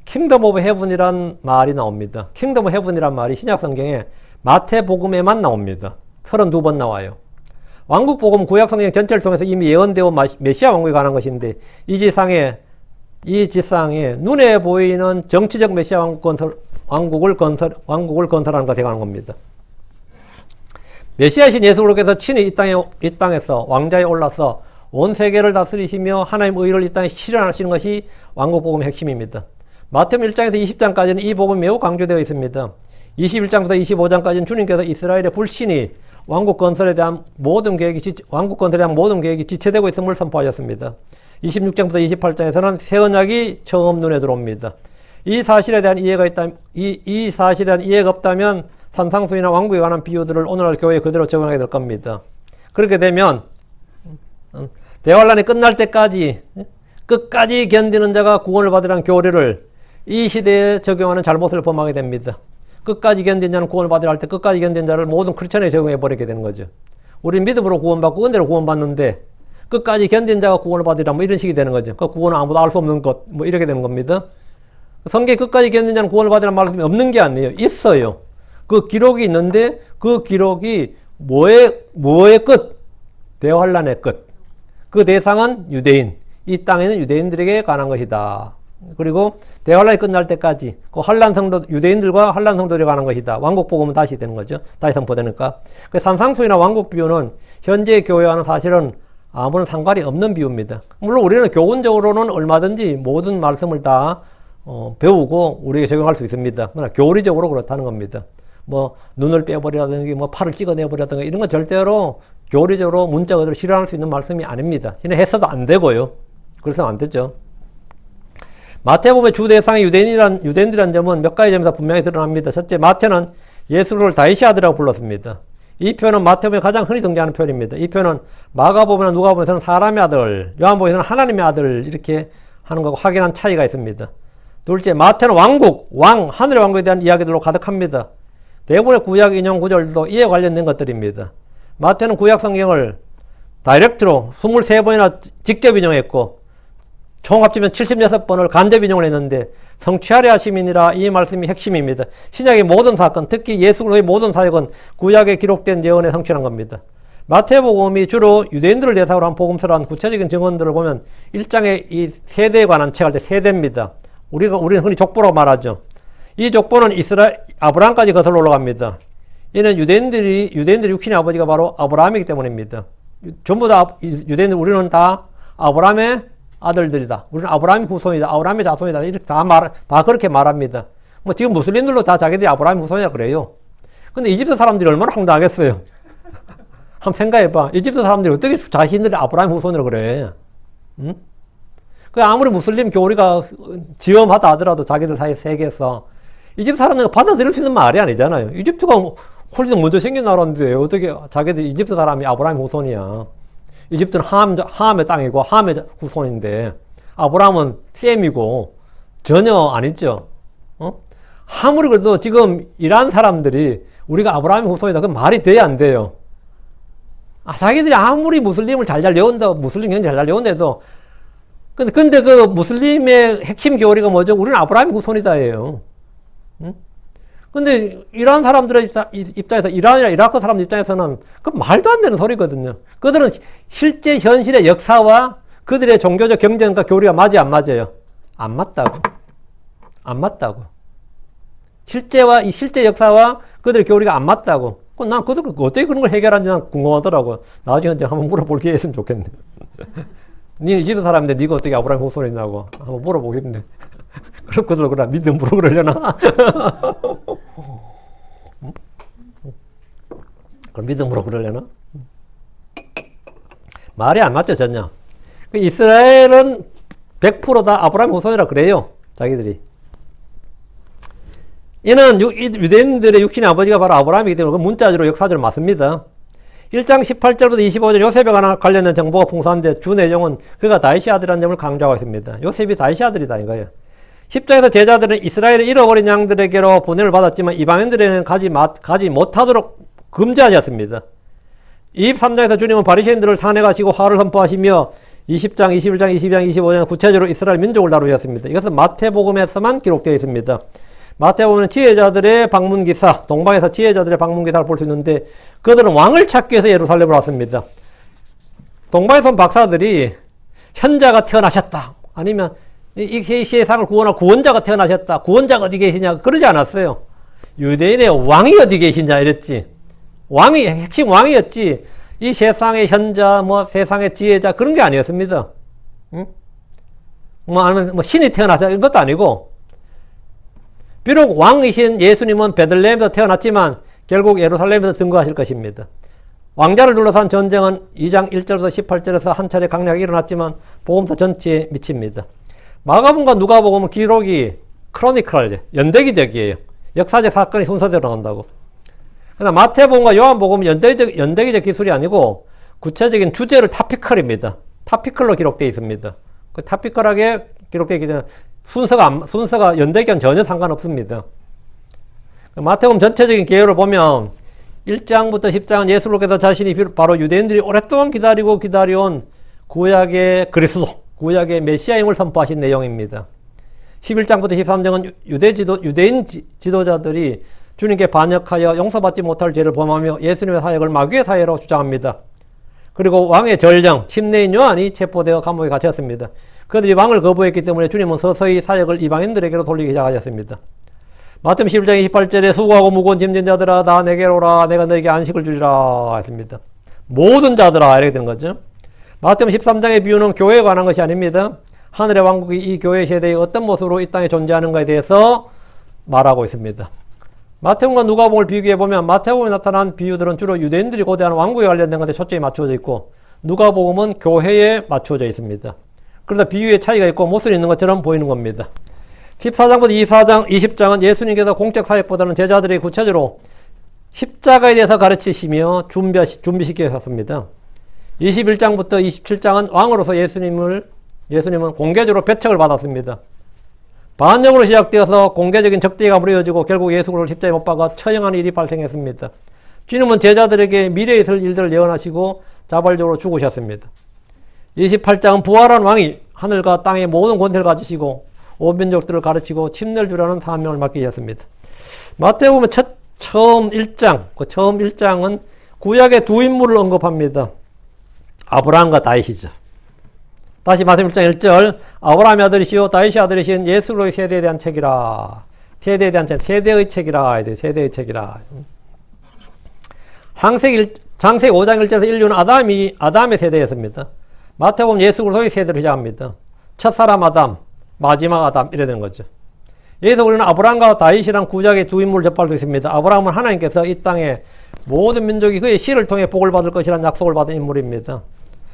킹덤 오브 헤븐이란 말이 나옵니다. 킹덤 오브 헤븐이란 말이 신약성경에 마태복음에만 나옵니다. 32번 나와요. 왕국복음 구약성경 전체를 통해서 이미 예언되어 온 메시아 왕국에 관한 것인데 이 지상에 눈에 보이는 정치적 메시아 왕국을 건설하는 것에 관한 겁니다. 메시아신 예수 그리스도께서 친히 이 땅에서 왕자에 올라서 온 세계를 다스리시며 하나님 의를 이 땅에 실현하시는 것이 왕국복음의 핵심입니다. 마태복음 1장에서 20장까지는 이 복음이 매우 강조되어 있습니다. 21장부터 25장까지는 주님께서 이스라엘의 불신이 왕국 건설에 대한 모든 계획이 지체되고 있음을 선포하셨습니다. 26장부터 28장에서는 새 언약이 처음 눈에 들어옵니다. 이 사실에 대한 이해가 없다면 산상수이나 왕국에 관한 비유들을 오늘날 교회에 그대로 적용하게 될 겁니다. 그렇게 되면 대환란이 끝날 때까지 끝까지 견디는 자가 구원을 받으라는 교리를 이 시대에 적용하는 잘못을 범하게 됩니다. 끝까지 견딘 자는 구원을 받으라 할 때 끝까지 견딘 자를 모든 크리스천에 적용해 버리게 되는 거죠. 우리는 믿음으로 구원받고 은혜로 구원받는데 끝까지 견딘 자가 구원을 받으라 뭐 이런 식이 되는 거죠. 그 구원은 아무도 알 수 없는 것 뭐 이렇게 되는 겁니다. 성경에 끝까지 견딘 자는 구원을 받으라는 말씀이 없는 게 아니에요. 있어요. 그 기록이 있는데 그 기록이 뭐의 끝? 대환란의 끝. 그 대상은 유대인. 이 땅에는 유대인들에게 관한 것이다. 그리고 대환란이 끝날 때까지 그 환란 성도 유대인들과 환란 성도들에 관한 것이다. 왕국 복음은 다시 되는 거죠. 다시 선포되니까. 그 산상수이나 왕국 비유는 현재 교회와는 사실은 아무런 상관이 없는 비유입니다. 물론 우리는 교훈적으로는 얼마든지 모든 말씀을 다 배우고 우리에게 적용할 수 있습니다. 그러나 교리적으로 그렇다는 겁니다. 뭐 눈을 빼버리라든지 뭐 팔을 찍어내버리라든가 이런 건 절대로 교리적으로 문자 그대로 실현할 수 있는 말씀이 아닙니다. 이는 했어도 안 되고요. 그래서 안 되죠. 마태복음의 주 대상이 유대인이라는 점은 몇 가지 점에서 분명히 드러납니다. 첫째, 마태는 예수를 다윗의 아들이라고 불렀습니다. 이 표현은 마태복음에 가장 흔히 등장하는 표현입니다. 이 표현은 마가복음이나 누가복음에서는 사람의 아들, 요한복음에서는 하나님의 아들 이렇게 하는 것과 확연한 차이가 있습니다. 둘째, 마태는 왕, 하늘의 왕국에 대한 이야기들로 가득합니다. 대부분의 구약 인용 구절도 이에 관련된 것들입니다. 마태는 구약 성경을 다이렉트로 23번이나 직접 인용했고 총 합치면 76번을 간접 인용을 했는데 성취하려 하심이니라 이 말씀이 핵심입니다. 신약의 모든 사건, 특히 예수 그리스도의 모든 사역은 구약에 기록된 예언에 성취한 겁니다. 마태복음이 주로 유대인들을 대상으로 한 복음서라는 구체적인 증언들을 보면 1장의 이 세대에 관한 책 할 때 세대입니다. 우리는 흔히 족보라고 말하죠. 이 족보는 아브라함까지 거슬러 올라갑니다. 이는 유대인들이 육신의 아버지가 바로 아브라함이기 때문입니다. 전부 다 유대인들 우리는 다 아브라함의 아들들이다. 우리는 아브라함의 후손이다. 아브라함의 자손이다. 이렇게 다 그렇게 말합니다. 뭐 지금 무슬림들도 다 자기들이 아브라함의 후손이라 그래요. 근데 이집트 사람들이 얼마나 황당하겠어요. 한번 생각해봐. 이집트 사람들이 어떻게 자신들이 아브라함 후손이라고 그래? 응? 그 아무리 무슬림 교리가 지엄하다 하더라도 자기들 사이 세계에서 이집트 사람들은 받아들일 수 있는 말이 아니잖아요. 이집트가 훨씬 먼저 생긴 나라인데 어떻게 자기들 이집트 사람이 아브라함 후손이야. 이집트는 함의 땅이고 함의 후손인데 아브라함은 셈이고 전혀 아니죠. 어? 아무리 그래도 지금 이란 사람들이 우리가 아브라함의 후손이다. 그건 말이 돼야 안 돼요. 자기들이 아무리 무슬림을 잘 배운다고 무슬림 경제 잘 배운다 해도 근데 그 무슬림의 핵심 교리가 뭐죠? 우리는 아브라함의 후손이다예요. 응? 근데 이란 사람들의 입장에서 이란이나 이라크 사람들 입장에서는 그 말도 안 되는 소리거든요. 그들은 실제 현실의 역사와 그들의 종교적 경쟁과 교리가 맞아요, 안 맞아요? 안 맞다고. 안 맞다고. 이 실제 역사와 그들의 교리가 안 맞다고. 난 그들 어떻게 그런 걸 해결하는지 난 궁금하더라고요. 나중에 이제 한번 물어볼 기회 있으면 좋겠네. 니 이집트 사람인데 니가 어떻게 아브라함 후손이냐고 한번 물어보겠네. 그럼 그들 그래 믿음으로 그러려나? 그럼 믿음으로 그러려나? 말이 안 맞죠 전혀. 이스라엘은 100%다 아브라함 후손이라 그래요. 자기들이. 이는 유대인들의 육신의 아버지가 바로 아브라함이기 때문에 문자적으로 역사적으로 맞습니다. 1장 18절부터 25절 요셉에 관련된 정보가 풍성한데 주 내용은 그가 다윗의 아들이라는 점을 강조하고 있습니다. 요셉이 다윗의 아들이다 이거예요. 10장에서 제자들은 이스라엘의 잃어버린 양들에게로 보냄을 받았지만 이방인들에게는 가지 못하도록 금지하셨습니다. 23장에서 주님은 바리새인들을 탄핵하시고 화를 선포하시며 20장, 21장, 22장, 25장 구체적으로 이스라엘 민족을 다루셨습니다. 이것은 마태복음에서만 기록되어 있습니다. 마태복음은 지혜자들의 방문기사, 동방에서 지혜자들의 방문기사를 볼 수 있는데 그들은 왕을 찾기 위해서 예루살렘으로 왔습니다. 동방에서 온 박사들이 현자가 태어나셨다. 아니면 이 세상을 구원할 구원자가 태어나셨다. 구원자가 어디 계시냐. 그러지 않았어요. 유대인의 왕이 어디 계시냐 이랬지. 핵심 왕이었지. 이 세상의 현자, 세상의 지혜자 그런 게 아니었습니다. 응? 아니면 신이 태어나서 이런 것도 아니고 비록 왕이신 예수님은 베들레헴에서 태어났지만 결국 예루살렘에서 증거하실 것입니다. 왕자를 둘러싼 전쟁은 2장 1절에서 18절에서 한 차례 강력하게 일어났지만 복음서 전체에 미칩니다. 마가복음과 누가복음은 기록이 크로니컬, 연대기적이에요. 역사적 사건이 순서대로 나온다고. 그러나 마태복음과 요한복음은 연대기적 기술이 아니고 구체적인 주제를 타피컬입니다. 타피컬로 기록되어 있습니다. 그 타피컬하게 기록되어 있기 때문에 순서가 연대기와는 전혀 상관없습니다. 마태복음 전체적인 계율을 보면 1장부터 10장은 예수님께서 자신이 바로 유대인들이 오랫동안 기다려온 구약의 그리스도, 구약의 메시아임을 선포하신 내용입니다. 11장부터 13장은 유대인 지도자들이 주님께 반역하여 용서받지 못할 죄를 범하며 예수님의 사역을 마귀의 사회로 주장합니다. 그리고 왕의 전령, 침례인 요한이 체포되어 감옥에 갇혔습니다. 그들이 왕을 거부했기 때문에 주님은 서서히 사역을 이방인들에게로 돌리기 시작하셨습니다. 마태복음 11장 28절에 수고하고 무거운 짐진 자들아 다 내게로 오라 내가 너에게 안식을 주리라 했습니다. 모든 자들아 이렇게 되는 거죠. 마태복음 13장의 비유는 교회에 관한 것이 아닙니다. 하늘의 왕국이 이 교회 세대의 어떤 모습으로 이 땅에 존재하는가에 대해서 말하고 있습니다. 마태복음과 누가복음을 비교해보면 마태복음에 나타난 비유들은 주로 유대인들이 고대하는 왕국에 관련된 것에 초점이 맞추어져 있고 누가복음은 교회에 맞추어져 있습니다. 그러다 비유의 차이가 있고 모순이 있는 것처럼 보이는 겁니다. 14장부터 24장, 20장은 예수님께서 공적 사역보다는 제자들이 구체적으로 십자가에 대해서 가르치시며 준비시키셨습니다. 21장부터 27장은 왕으로서 예수님은 공개적으로 배척을 받았습니다. 반역으로 시작되어서 공개적인 적대가 무너지고 결국 예수를 십자가에 못 박아 처형하는 일이 발생했습니다. 주님은 제자들에게 미래에 있을 일들을 예언하시고 자발적으로 죽으셨습니다. 28장은 부활한 왕이 하늘과 땅의 모든 권세를 가지시고 온 민족들을 가르치고 침례를 주라는 사명을 맡기셨습니다. 마태복음의 처음 1장은 구약의 두 인물을 언급합니다. 아브라함과 다윗이죠. 다시 마태복음 1장 1절 아브라함의 아들이시오 다윗의 아들이신 예수의 세대에 대한 책이라. 세대의 책이라. 세대의 책이라. 창세기 5장 1절에서 인류는 아담의 세대였습니다. 마태복음 예수 그리스도의 세대를 시작합니다. 첫사람 아담, 마지막 아담 이래 되는 거죠. 여기서 우리는 아브라함과 다윗이란 구약의 두 인물을 접할 수 있습니다. 아브라함은 하나님께서 이 땅에 모든 민족이 그의 씨를 통해 복을 받을 것이라는 약속을 받은 인물입니다.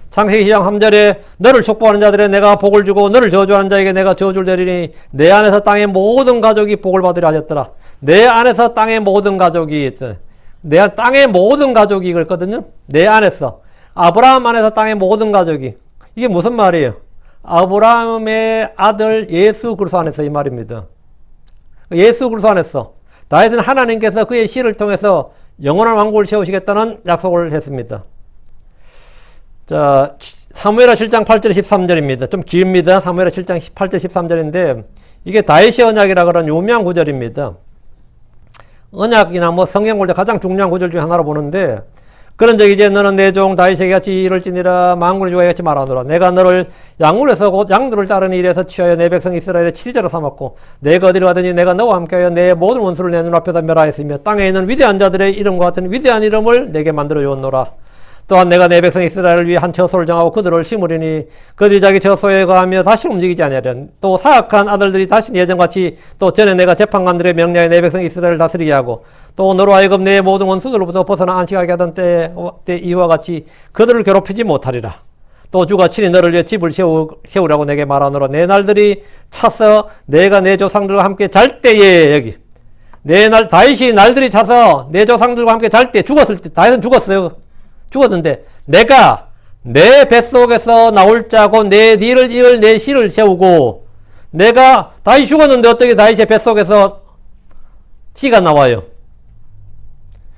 창세기 2장 3절에 너를 축복하는 자들에 내가 복을 주고 너를 저주하는 자에게 내가 저주를 내리니 내 안에서 땅의 모든 가족이 복을 받으려 하셨더라. 내 안에서 땅의 모든 가족이 있어요. 내 땅의 모든 가족이 그랬거든요. 내 안에서. 아브라함 안에서 땅의 모든 가족이. 이게 무슨 말이에요? 아브라함의 아들 예수 그리스도 안에서 이 말입니다. 예수 그리스도 안에서. 다윗은 하나님께서 그의 씨를 통해서 영원한 왕국을 세우시겠다는 약속을 했습니다. 자, 사무엘하 7장 8절 13절입니다. 좀 깁니다. 사무엘하 7장 8절 13절인데 이게 다윗의 언약이라 그런 유명한 구절입니다. 언약이나 뭐 성경 구절 가장 중요한 구절 중에 하나로 보는데 그런 적 이제 너는 내 종 다윗에게 같이 이를지니라 만군의 주와 같이 말하노라. 내가 너를 양물에서 곧 양들을 따르는 일에서 취하여 내 백성 이스라엘의 치리자로 삼았고 내가 어디를 가든지 내가 너와 함께하여 내 모든 원수를 내 눈앞에서 멸하였으며 땅에 있는 위대한 자들의 이름과 같은 위대한 이름을 내게 만들어 주었노라. 또한 내가 내 백성 이스라엘을 위해 한 처소를 정하고 그들을 심으리니 그들이 자기 처소에 거하며 다시 움직이지 아니하리라. 또 사악한 아들들이 다시 예전같이 또 전에 내가 재판관들의 명령에 내 백성 이스라엘을 다스리게 하고 또 너로 하여금 내 모든 원수들로부터 벗어나 안식하게 하던 때 이와 같이 그들을 괴롭히지 못하리라. 또 주가 친히 너를 위해 집을 세우라고 내게 말하노라. 내 날들이 차서 내가 내 조상들과 함께 잘 때에 여기 다윗이 날들이 차서 내 조상들과 함께 잘 때 죽었을 때 다윗은 죽었어요. 죽었는데 내가 내 뱃속에서 나올 자고 내 뒤를 이을 내 씨를 세우고 내가 다윗이 죽었는데 어떻게 다윗의 뱃속에서 씨가 나와요?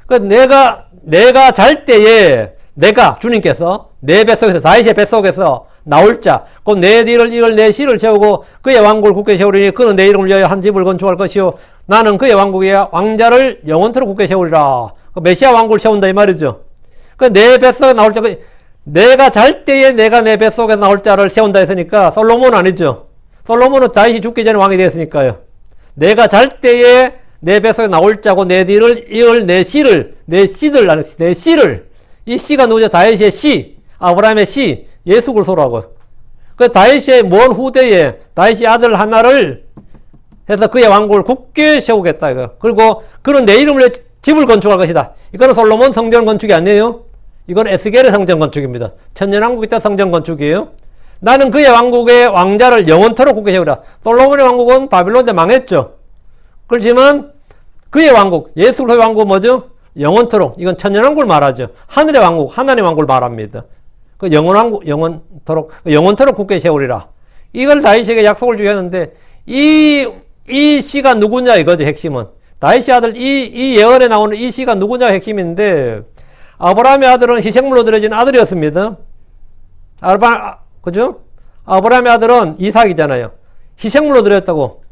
그 내가 잘 때에 내가 주님께서 내 뱃속에서 다윗의 뱃속에서 나올 자 곧 내 뒤를 이을 내 씨를 세우고 그의 왕국을 굳게 세우리니 그는 내 이름을 위하여 한 집을 건축할 것이요 나는 그의 왕국의 왕자를 영원토록 굳게 세우리라. 그 메시아 왕국을 세운다 이 말이죠. 내 뱃속에 나올 자, 내가 잘 때에 내가 내 뱃속에서 나올 자를 세운다 했으니까 솔로몬은 아니죠. 솔로몬은 다윗이 죽기 전에 왕이 되었으니까요. 내가 잘 때에 내 뱃속에 나올 자고 내 뒤를 이을 내 씨를 이 씨가 누구죠? 다윗의 씨, 아브라함의 씨, 예수 그리스도라고요. 그 다윗의 먼 후대에 다윗의 아들 하나를 해서 그의 왕국을 굳게 세우겠다 이거. 그리고 그는 내 이름을 집을 건축할 것이다. 이거는 솔로몬 성전 건축이 아니에요. 이건 에스겔의 성전 건축입니다. 천년왕국이 때 성전 건축이에요. 나는 그의 왕국의 왕자를 영원토록 굳게 세우라. 솔로몬의 왕국은 바빌론 때 망했죠. 그렇지만 그의 왕국, 예수 그리스도의 왕국은 뭐죠? 영원토록. 이건 천년왕국을 말하죠. 하늘의 왕국, 하나님의 왕국을 말합니다. 그 영원토록 굳게 세우리라. 이걸 다윗에게 약속을 주셨는데 이 씨가 누구냐 이거죠. 핵심은. 다윗의 아들 이 예언에 나오는 이 씨가 누구냐 핵심인데 아브라함의 아들은 희생물로 드려진 아들이었습니다. 그죠? 아브라함의 아들은 이삭이잖아요. 희생물로 드렸다고.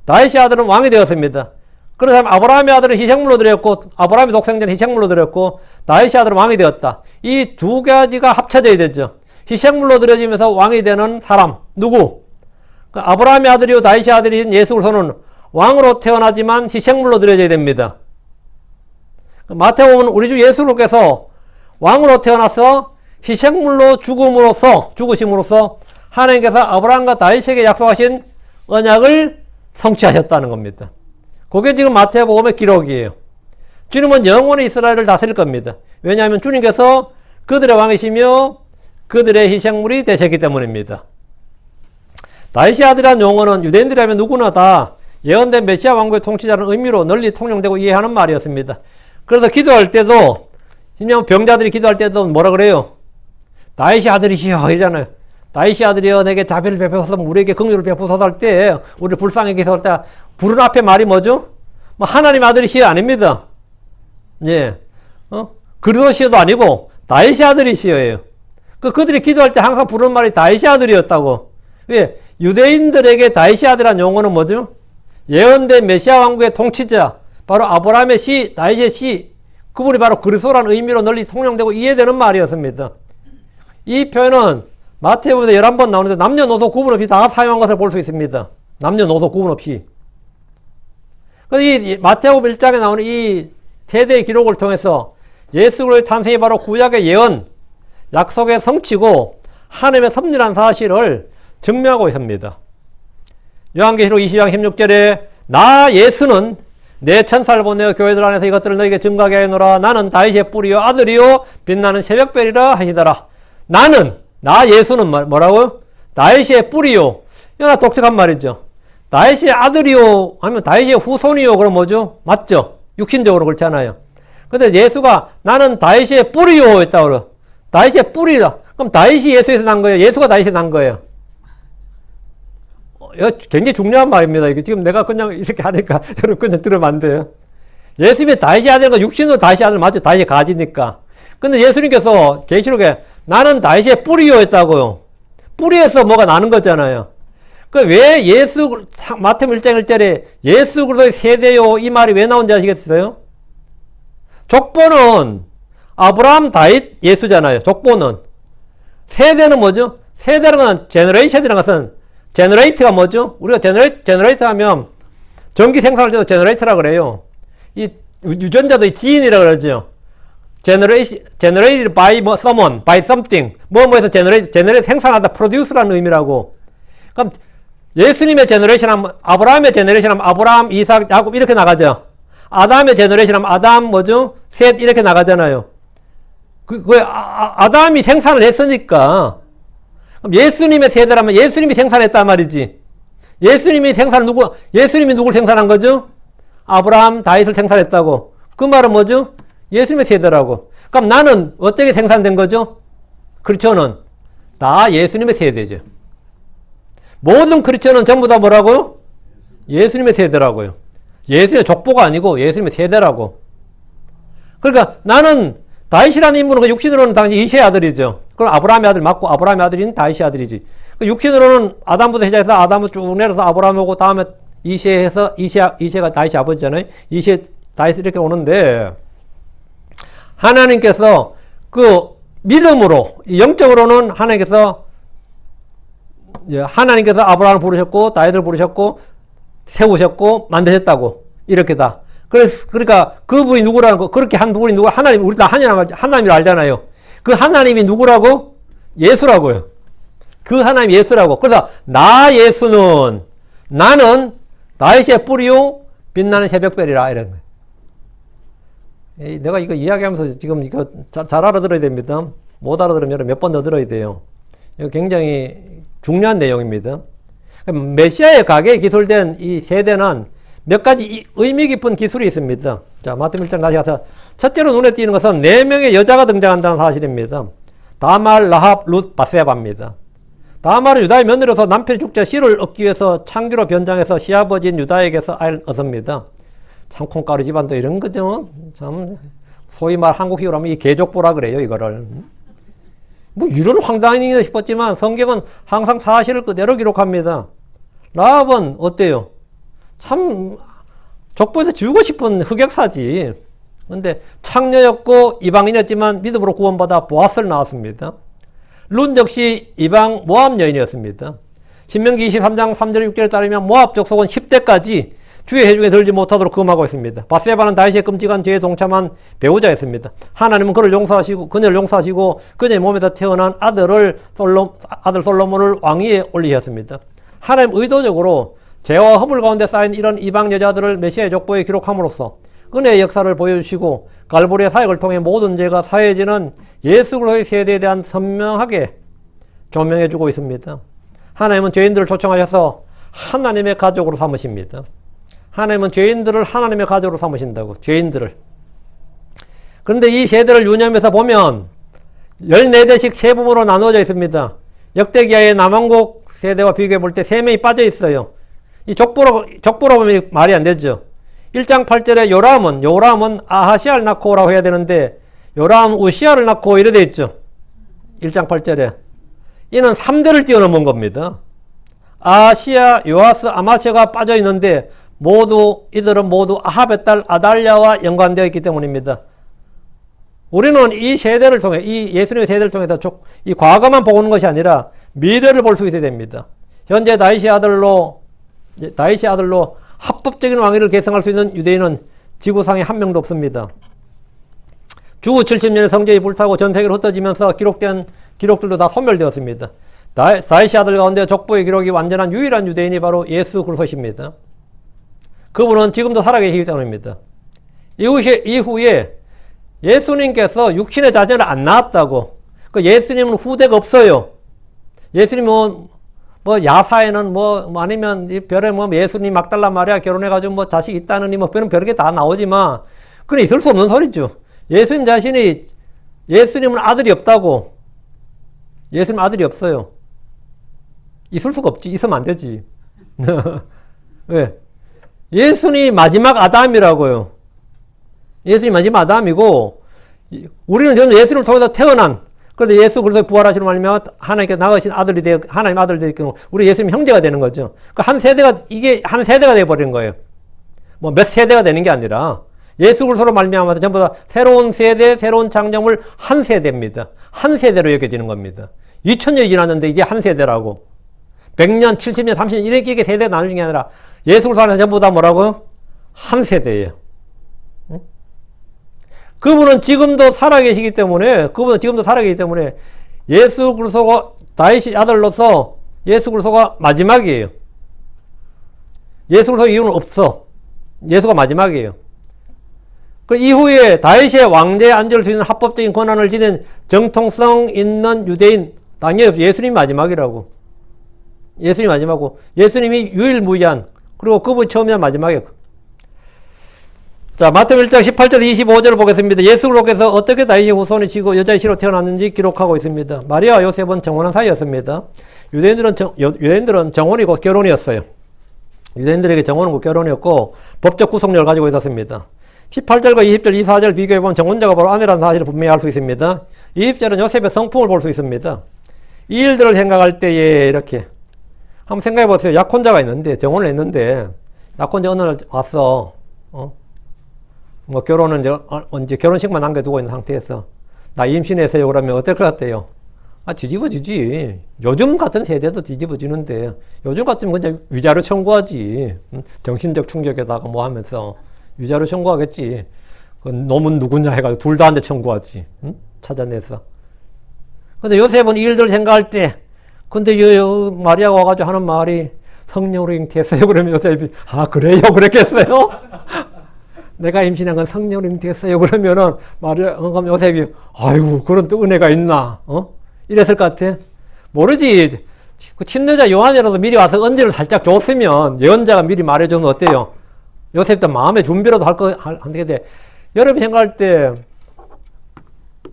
다윗의 아들은 왕이 되었습니다. 그래서 아브라함의 아들은 희생물로 드렸고 아브라함의 독생자는 희생물로 드렸고 다윗의 아들은 왕이 되었다. 이 두 가지가 합쳐져야 되죠. 희생물로 드려지면서 왕이 되는 사람 누구? 아브라함의 아들이요 다윗의 아들인 예수 그리스도는 왕으로 태어나지만 희생물로 드려져야 됩니다. 마태복음은 우리 주 예수님께서 왕으로 태어나서 희생물로 죽으심으로써 하나님께서 아브라함과 다윗에게 약속하신 언약을 성취하셨다는 겁니다. 그게 지금 마태복음의 기록이에요. 주님은 영원히 이스라엘을 다스릴 겁니다. 왜냐하면 주님께서 그들의 왕이시며 그들의 희생물이 되셨기 때문입니다. 다윗의 아들이라는 용어는 유대인들이라면 누구나 다 예언된 메시아 왕국의 통치자라는 의미로 널리 통용되고 이해하는 말이었습니다. 그래서 기도할 때도 병자들이 기도할 때도 뭐라 그래요? 다윗의 아들이시여 이러잖아요. 다윗의 아들이여 내게 자비를 베푸소서 우리에게 긍휼을 베푸소서 할 때 우리 불쌍히 기도할 때 부른 앞에 말이 뭐죠? 뭐 하나님 아들이시여 아닙니다. 예, 그리스도시여도 아니고 다윗의 아들이시여예요. 그들이 기도할 때 항상 부르는 말이 다윗의 아들이었다고. 왜? 유대인들에게 다윗의 아들이라는 용어는 뭐죠? 예언된 메시아 왕국의 통치자 바로 아브라함의 씨, 다윗의 씨 그분이 바로 그리스도라는 의미로 널리 통용되고 이해되는 말이었습니다. 이 표현은 마태복음에서 11번 나오는데 남녀노소 구분 없이 다 사용한 것을 볼 수 있습니다. 남녀노소 구분 없이. 이 마태복음 1장에 나오는 이 세대의 기록을 통해서 예수 그리스도의 탄생이 바로 구약의 예언, 약속의 성취고 하나님의 섭리라는 사실을 증명하고 있습니다. 요한계시록 20장 16절에 나 예수는 내 천사를 보내어 교회들 안에서 이것들을 너에게 증거하게 하노라. 나는 다윗의 뿌리요 아들이요 빛나는 새벽별이라 하시더라. 나는, 나 예수는 뭐라고요? 다윗의 뿌리요. 이거 독특한 말이죠. 다윗의 아들이요 하면 다윗의 후손이요. 그럼 뭐죠? 맞죠? 육신적으로 그렇잖아요. 근데 예수가 나는 다윗의 뿌리요 했다고 그래요. 다윗의 뿌리다. 그럼 다윗이 예수에서 난 거예요? 예수가 다윗에서 난 거예요? 이거 굉장히 중요한 말입니다. 이게 지금 내가 그냥 이렇게 하니까 여러분 그냥 들으면 안 돼요. 예수님이 다윗의 아들과 육신으로 다윗의 아들 맞죠? 다윗의 가지니까. 근데 예수님께서 계시록에 나는 다윗의 뿌리요 했다고요. 뿌리에서 뭐가 나는 거잖아요. 그 왜 예수 마태복음 1장 1절에 예수 그리스도의 세대요 이 말이 왜 나온지 아시겠어요? 족보는 아브라함, 다윗, 예수잖아요. 족보는. 세대는 뭐죠? 세대는 제너레이션이라는 것은 제너레이트가 뭐죠? 우리가 제너레이트 하면 전기 생산할 때도 제너레이터라 그래요. 이 유전자도 지인이라 그러죠. generated by someone, by something. 뭐에서 generate 생산하다, produce라는 의미라고. 그럼 예수님의 제너레이션 하면 아브라함의 제너레이션 하면 아브라함, 이삭, 야곱 이렇게 나가죠. 아담의 제너레이션 하면 아담 뭐죠? 셋 이렇게 나가잖아요. 아담이 생산을 했으니까 그럼 예수님의 세대라면 예수님이 생산했단 말이지. 예수님이 누굴 생산한 거죠? 아브라함, 다윗을 생산했다고. 그 말은 뭐죠? 예수님의 세대라고. 그럼 나는 어떻게 생산된 거죠? 크리스천은 다 예수님의 세대죠. 모든 크리스천은 전부 다 뭐라고요? 예수님의 세대라고요. 예수님의 족보가 아니고 예수님의 세대라고. 그러니까 나는 다윗이라는 인물은 그 육신으로는 당연히 이새의 아들이죠. 그럼 아브라함의 아들 맞고 아브라함의 아들인 다윗의 아들이지. 그 육신으로는 아담부터 시작해서 아담을 쭉 내려서 아브라함 오고 다음에 이새에서 이새가 다윗의 아버지잖아요. 이새 다윗 이렇게 오는데 하나님께서 그 믿음으로 영적으로는 하나님께서 아브라함을 부르셨고 다윗을 부르셨고 세우셨고 만드셨다고 이렇게 다. 그러니까 그분이 누구라는 거 그렇게 한 분이 누구 하나님 우리 다 하나님을 알잖아요. 그 하나님이 누구라고? 예수라고요. 그 하나님 예수라고. 그래서 나 예수는 나는 다윗의 뿌리요 빛나는 새벽별이라 이런 거예요. 내가 이거 이야기하면서 지금 이거 잘 알아들어야 됩니다. 못 알아들으면 몇 번 더 들어야 돼요. 이거 굉장히 중요한 내용입니다. 메시아의 가게에 기술된 이 세대는 몇 가지 의미 깊은 기술이 있습니다. 자, 마태복음 1장 다시 가서 첫째로 눈에 띄는 것은 4명의 여자가 등장한다는 사실입니다. 다말, 라합, 룻, 바세바입니다. 다말은 유다의 며느리로서 남편이 죽자 씨를 얻기 위해서 창기로 변장해서 시아버지인 유다에게서 아이를 얻습니다. 참 콩가루 집안도 이런 거죠. 참 소위 말 한국식으로 하면 이 개족보라 그래요. 이거를 뭐 이런 황당한 일이다 싶었지만 성경은 항상 사실을 그대로 기록합니다. 라합은 어때요? 참 족보에서 지우고 싶은 흑역사지. 근데 창녀였고 이방인이었지만 믿음으로 구원받아 보아스를 낳았습니다. 룻 역시 이방 모압 여인이었습니다. 신명기 23장 3절 6절에 따르면 모압 족속은 10대까지 주의 해중에 들지 못하도록 금하고 있습니다. 바세바는 다윗의 끔찍한 죄에 동참한 배우자였습니다. 하나님은 그녀를 용서하시고 그녀의 몸에서 태어난 아들 솔로몬을 왕위에 올리셨습니다. 하나님 의도적으로 죄와 허물 가운데 쌓인 이런 이방 여자들을 메시아의 족보에 기록함으로써 은혜의 역사를 보여주시고 갈보리의 사역을 통해 모든 죄가 사해지는 예수 그리스도의 세대에 대한 선명하게 조명해주고 있습니다. 하나님은 죄인들을 초청하셔서 하나님의 가족으로 삼으십니다. 하나님은 죄인들을 하나님의 가족으로 삼으신다고. 죄인들을. 그런데 이 세대를 유념해서 보면 14대씩 세 부분으로 나누어져 있습니다. 역대기하의 남왕국 세대와 비교해 볼 때 3명이 빠져 있어요. 이 족보로 보면 말이 안 되죠. 1장 8절에 요람은 아하시아를 낳고라고 해야 되는데 요람 우시아를 낳고 이래 돼 있죠. 1장 8절에. 이는 3대를 뛰어넘은 겁니다. 아하시아, 요아스, 아마시아가 빠져 있는데 이들은 모두 아합의 딸 아달랴와 연관되어 있기 때문입니다. 우리는 이 세대를 통해, 이 예수님의 세대를 통해서 이 과거만 보는 것이 아니라 미래를 볼 수 있어야 됩니다. 현재 다윗의 아들로 합법적인 왕위를 계승할 수 있는 유대인은 지구상에 한 명도 없습니다. 주 70년의 성전이 불타고 전 세계로 흩어지면서 기록된 기록들도 다 소멸되었습니다. 다윗의 아들 가운데 족보의 기록이 완전한 유일한 유대인이 바로 예수 그리스도십니다. 그분은 지금도 살아계시기 때문입니다. 이후에 예수님께서 육신의 자녀를 안 낳았다고. 그 예수님은 후대가 없어요. 예수님은 뭐 야사에는 뭐 아니면 이 별에 뭐 예수님 막달라 마리아 결혼해가지고 뭐 자식 있다느니 뭐 별게 다 나오지만 그건 있을 수 없는 소리죠. 예수님 자신이 예수님은 아들이 없다고. 예수님 아들이 없어요. 있을 수가 없지. 있으면 안 되지. 왜? 예수님이 마지막 아담이라고요. 예수님이 마지막 아담이고 우리는 전부 예수님을 통해서 태어난 그런데 예수 그리스도의 부활하시는 말이면 하나님께 낳으신 아들이 되어 하나님 아들 되어 경우 우리 예수님 형제가 되는 거죠. 그 한 세대가 이게 한 세대가 되어 버리는 거예요. 뭐 몇 세대가 되는 게 아니라 예수 그리스도로 말미암아서 전부 다 새로운 세대, 새로운 창조물 한 세대입니다. 한 세대로 여겨지는 겁니다. 2000년이 지났는데 이게 한 세대라고. 100년, 70년, 30년 이게 세대가 나누는 게 아니라 예수 그리스도 안에서 전부 다 뭐라고요? 한 세대예요. 그분은 지금도 살아계시기 때문에 예수 그리스도가 다윗의 아들로서 예수 그리스도가 마지막이에요. 예수 그리스도 이유는 없어. 예수가 마지막이에요. 그 이후에 다윗의 왕대에 앉을 수 있는 합법적인 권한을 지닌 정통성 있는 유대인 당연히 예수님이 마지막이라고. 예수님이 마지막이고 예수님이 유일무이한 그리고 그분이 처음이자 마지막이에요. 자, 마태복음 1장 18절 25절을 보겠습니다. 예수 그리스도께서 어떻게 다윗의 후손이 지고 여자의 씨로 태어났는지 기록하고 있습니다. 마리아와 요셉은 정혼한 사이였습니다. 유대인들은 정혼이고 결혼이었어요. 유대인들에게 정혼은 결혼이었고 법적 구속력을 가지고 있었습니다. 18절과 20절, 24절 비교해보면 정혼자가 바로 아내라는 사실을 분명히 알 수 있습니다. 20절은 요셉의 성품을 볼 수 있습니다. 이 일들을 생각할 때에 이렇게 한번 생각해 보세요. 약혼자가 있는데 정혼을 했는데 약혼자 어느 날 왔어. 뭐 결혼은 언제 결혼식만 남겨두고 있는 상태에서 나 임신했어요 그러면 어떨 것 같아요? 아, 뒤집어지지. 요즘 같은 세대도 뒤집어지는데 요즘 같으면 그냥 위자료 청구하지. 정신적 충격에다가 뭐 하면서 위자료 청구하겠지. 놈은 누구냐 해가지고 둘 다 한테 청구하지. 찾아내서. 근데 요셉은 이 일들을 생각할 때 근데 마리아가 와가지고 하는 말이 성령으로 잉태했어요. 그러면 요셉이 아 그래요? 그랬겠어요? 내가 임신한 건 성령으로 잉태했어요. 그러면은 그럼 요셉이 아이고 그런 또 은혜가 있나? 이랬을 것 같아. 모르지. 그 친여자 요한이라도 미리 와서 언지를 살짝 줬으면 예언자가 미리 말해주면 어때요? 요셉도 마음의 준비라도 한게 돼. 여러분이 생각할 때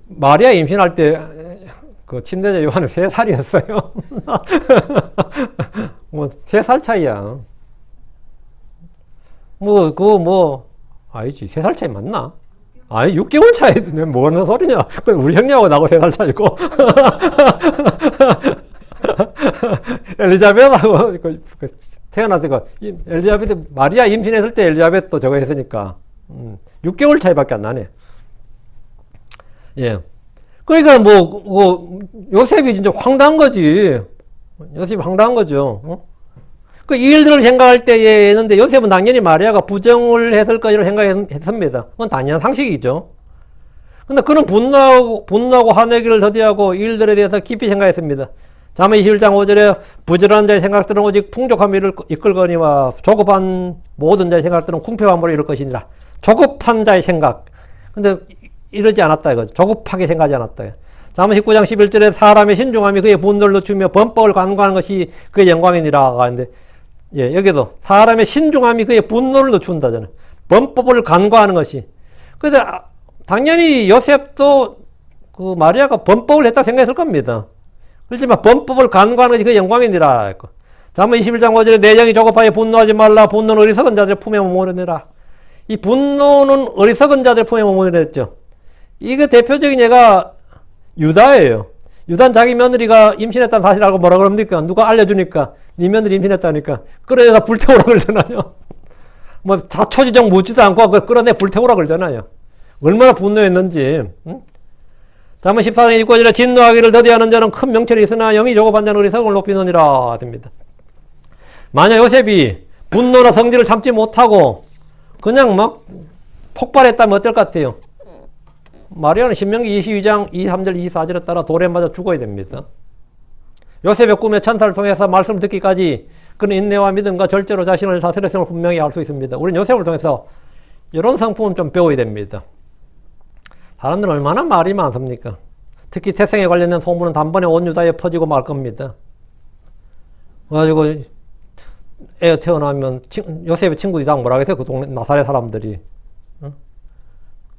마리아 임신할 때 그 친여자 요한은 3살이었어요. 뭐 3살 차이야. 아니지. 3살 차이 맞나? 아니, 6개월 차이인데 뭐 하는 소리냐? 우리 형님하고 나하고 3살 차이고. 엘리자벳하고 태어나서 엘리자벳 마리아 임신했을 때 엘리자벳도 저거 했으니까 6개월 차이밖에 안 나네. 예. 그러니까 요셉이 진짜 황당한 거지. 요셉이 황당한 거죠. 그 일들을 생각할 때에 있는데 요셉은 당연히 마리아가 부정을 했을 거라고 생각했습니다. 그건 당연한 상식이죠. 근데 그는 분노하고 화내기를 더디하고 이 일들에 대해서 깊이 생각했습니다. 잠언 21장 5절에 부지런한 자의 생각들은 오직 풍족함을 이끌거니와 조급한 모든 자의 생각들은 궁핍함으로 이룰 것이니라. 조급한 자의 생각. 근데 이러지 않았다 이거죠. 조급하게 생각하지 않았다. 잠언 19장 11절에 사람의 신중함이 그의 분노를 늦추며 범법을 간구하는 것이 그의 영광이니라 하는데 예, 여기도 사람의 신중함이 그의 분노를 늦춘다잖아요. 범법을 간과하는 것이. 근데 당연히 요셉도 그 마리아가 범법을 했다 생각했을 겁니다. 그렇지만 범법을 간과하는 것이 그의 영광이니라. 잠언 21장 5절에 내 영이 조급하여 분노하지 말라. 분노는 어리석은 자들의 품에 머무르니라. 이 분노는 어리석은 자들의 품에 머무르니라 했죠. 이게 대표적인 예가 유다예요. 유다는 자기 며느리가 임신했다는 사실 알고 뭐라 그럽니까? 누가 알려주니까 네 며느리 임신했다니까 끌어내서 불태우라 그러잖아요. 뭐 자초지종 묻지도 않고 그걸 끌어내 불태우라 그러잖아요. 얼마나 분노했는지. 잠언 14장 29절에 진노하기를 더디하는 자는 큰 명철이 있으나 영이 조급한 자는 어리석음을 높이느니라 됩니다. 만약 요셉이 분노나 성질을 참지 못하고 그냥 막 폭발했다면 어떨 것 같아요? 마리아는 신명기 22장 23절 24절에 따라 돌에 맞아 죽어야 됩니다. 요셉의 꿈에 천사를 통해서 말씀을 듣기까지 그런 인내와 믿음과 절제로 자신을 다스렸음을 분명히 알 수 있습니다. 우리는 요셉을 통해서 이런 성품은 좀 배워야 됩니다. 사람들은 얼마나 말이 많습니까? 특히 태생에 관련된 소문은 단번에 온 유다에 퍼지고 말 겁니다. 그래가지고 애 태어나면 요셉의 친구들이 다 뭐라 그랬어요? 그 동네 나사렛 사람들이.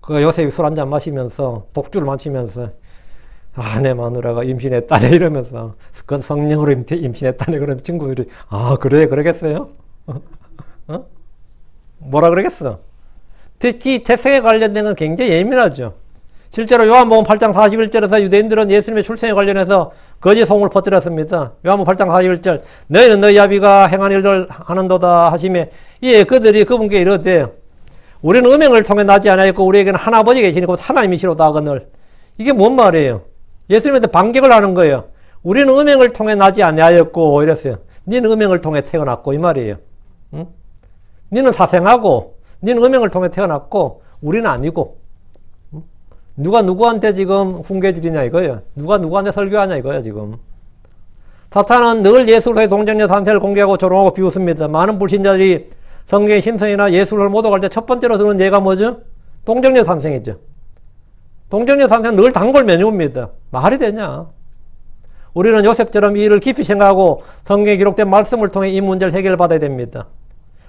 그 요셉이 술 한잔 마시면서 독주를 마시면서 내 마누라가 임신했다네 이러면서 그건 성령으로 임신했다네. 그러면 친구들이 그래 그러겠어요? 뭐라 그러겠어? 특히 태생에 관련된 건 굉장히 예민하죠. 실제로 요한복음 8장 41절에서 유대인들은 예수님의 출생에 관련해서 거짓 소문을 퍼뜨렸습니다. 요한복음 8장 41절 너희는 너희 아비가 행한 일을 하는도다 하시매 이에 그들이 그분께 이르되 우리는 음행을 통해 나지 아니하였고 우리에게는 한 아버지 계시니 곧 하나님이시로다 하거늘. 이게 뭔 말이에요? 예수님한테 반격을 하는 거예요. 우리는 음행을 통해 나지 아니하였고 이랬어요. 너는 음행을 통해 태어났고 이 말이에요. 응? 너는 사생하고 너는 음행을 통해 태어났고 우리는 아니고. 누가 누구한테 지금 훈계질이냐 이거예요. 누가 누구한테 설교하냐 이거예요 지금. 사탄은 늘 예수로의 동정녀 산세를 공개하고 조롱하고 비웃습니다. 많은 불신자들이 성경의 신성이나 예수를 모독할 때 첫 번째로 드는 예가 뭐죠? 동정녀 산생이죠. 동정녀 산생은 늘 단골 메뉴입니다. 말이 되냐? 우리는 요셉처럼 이 일을 깊이 생각하고 성경에 기록된 말씀을 통해 이 문제를 해결받아야 됩니다.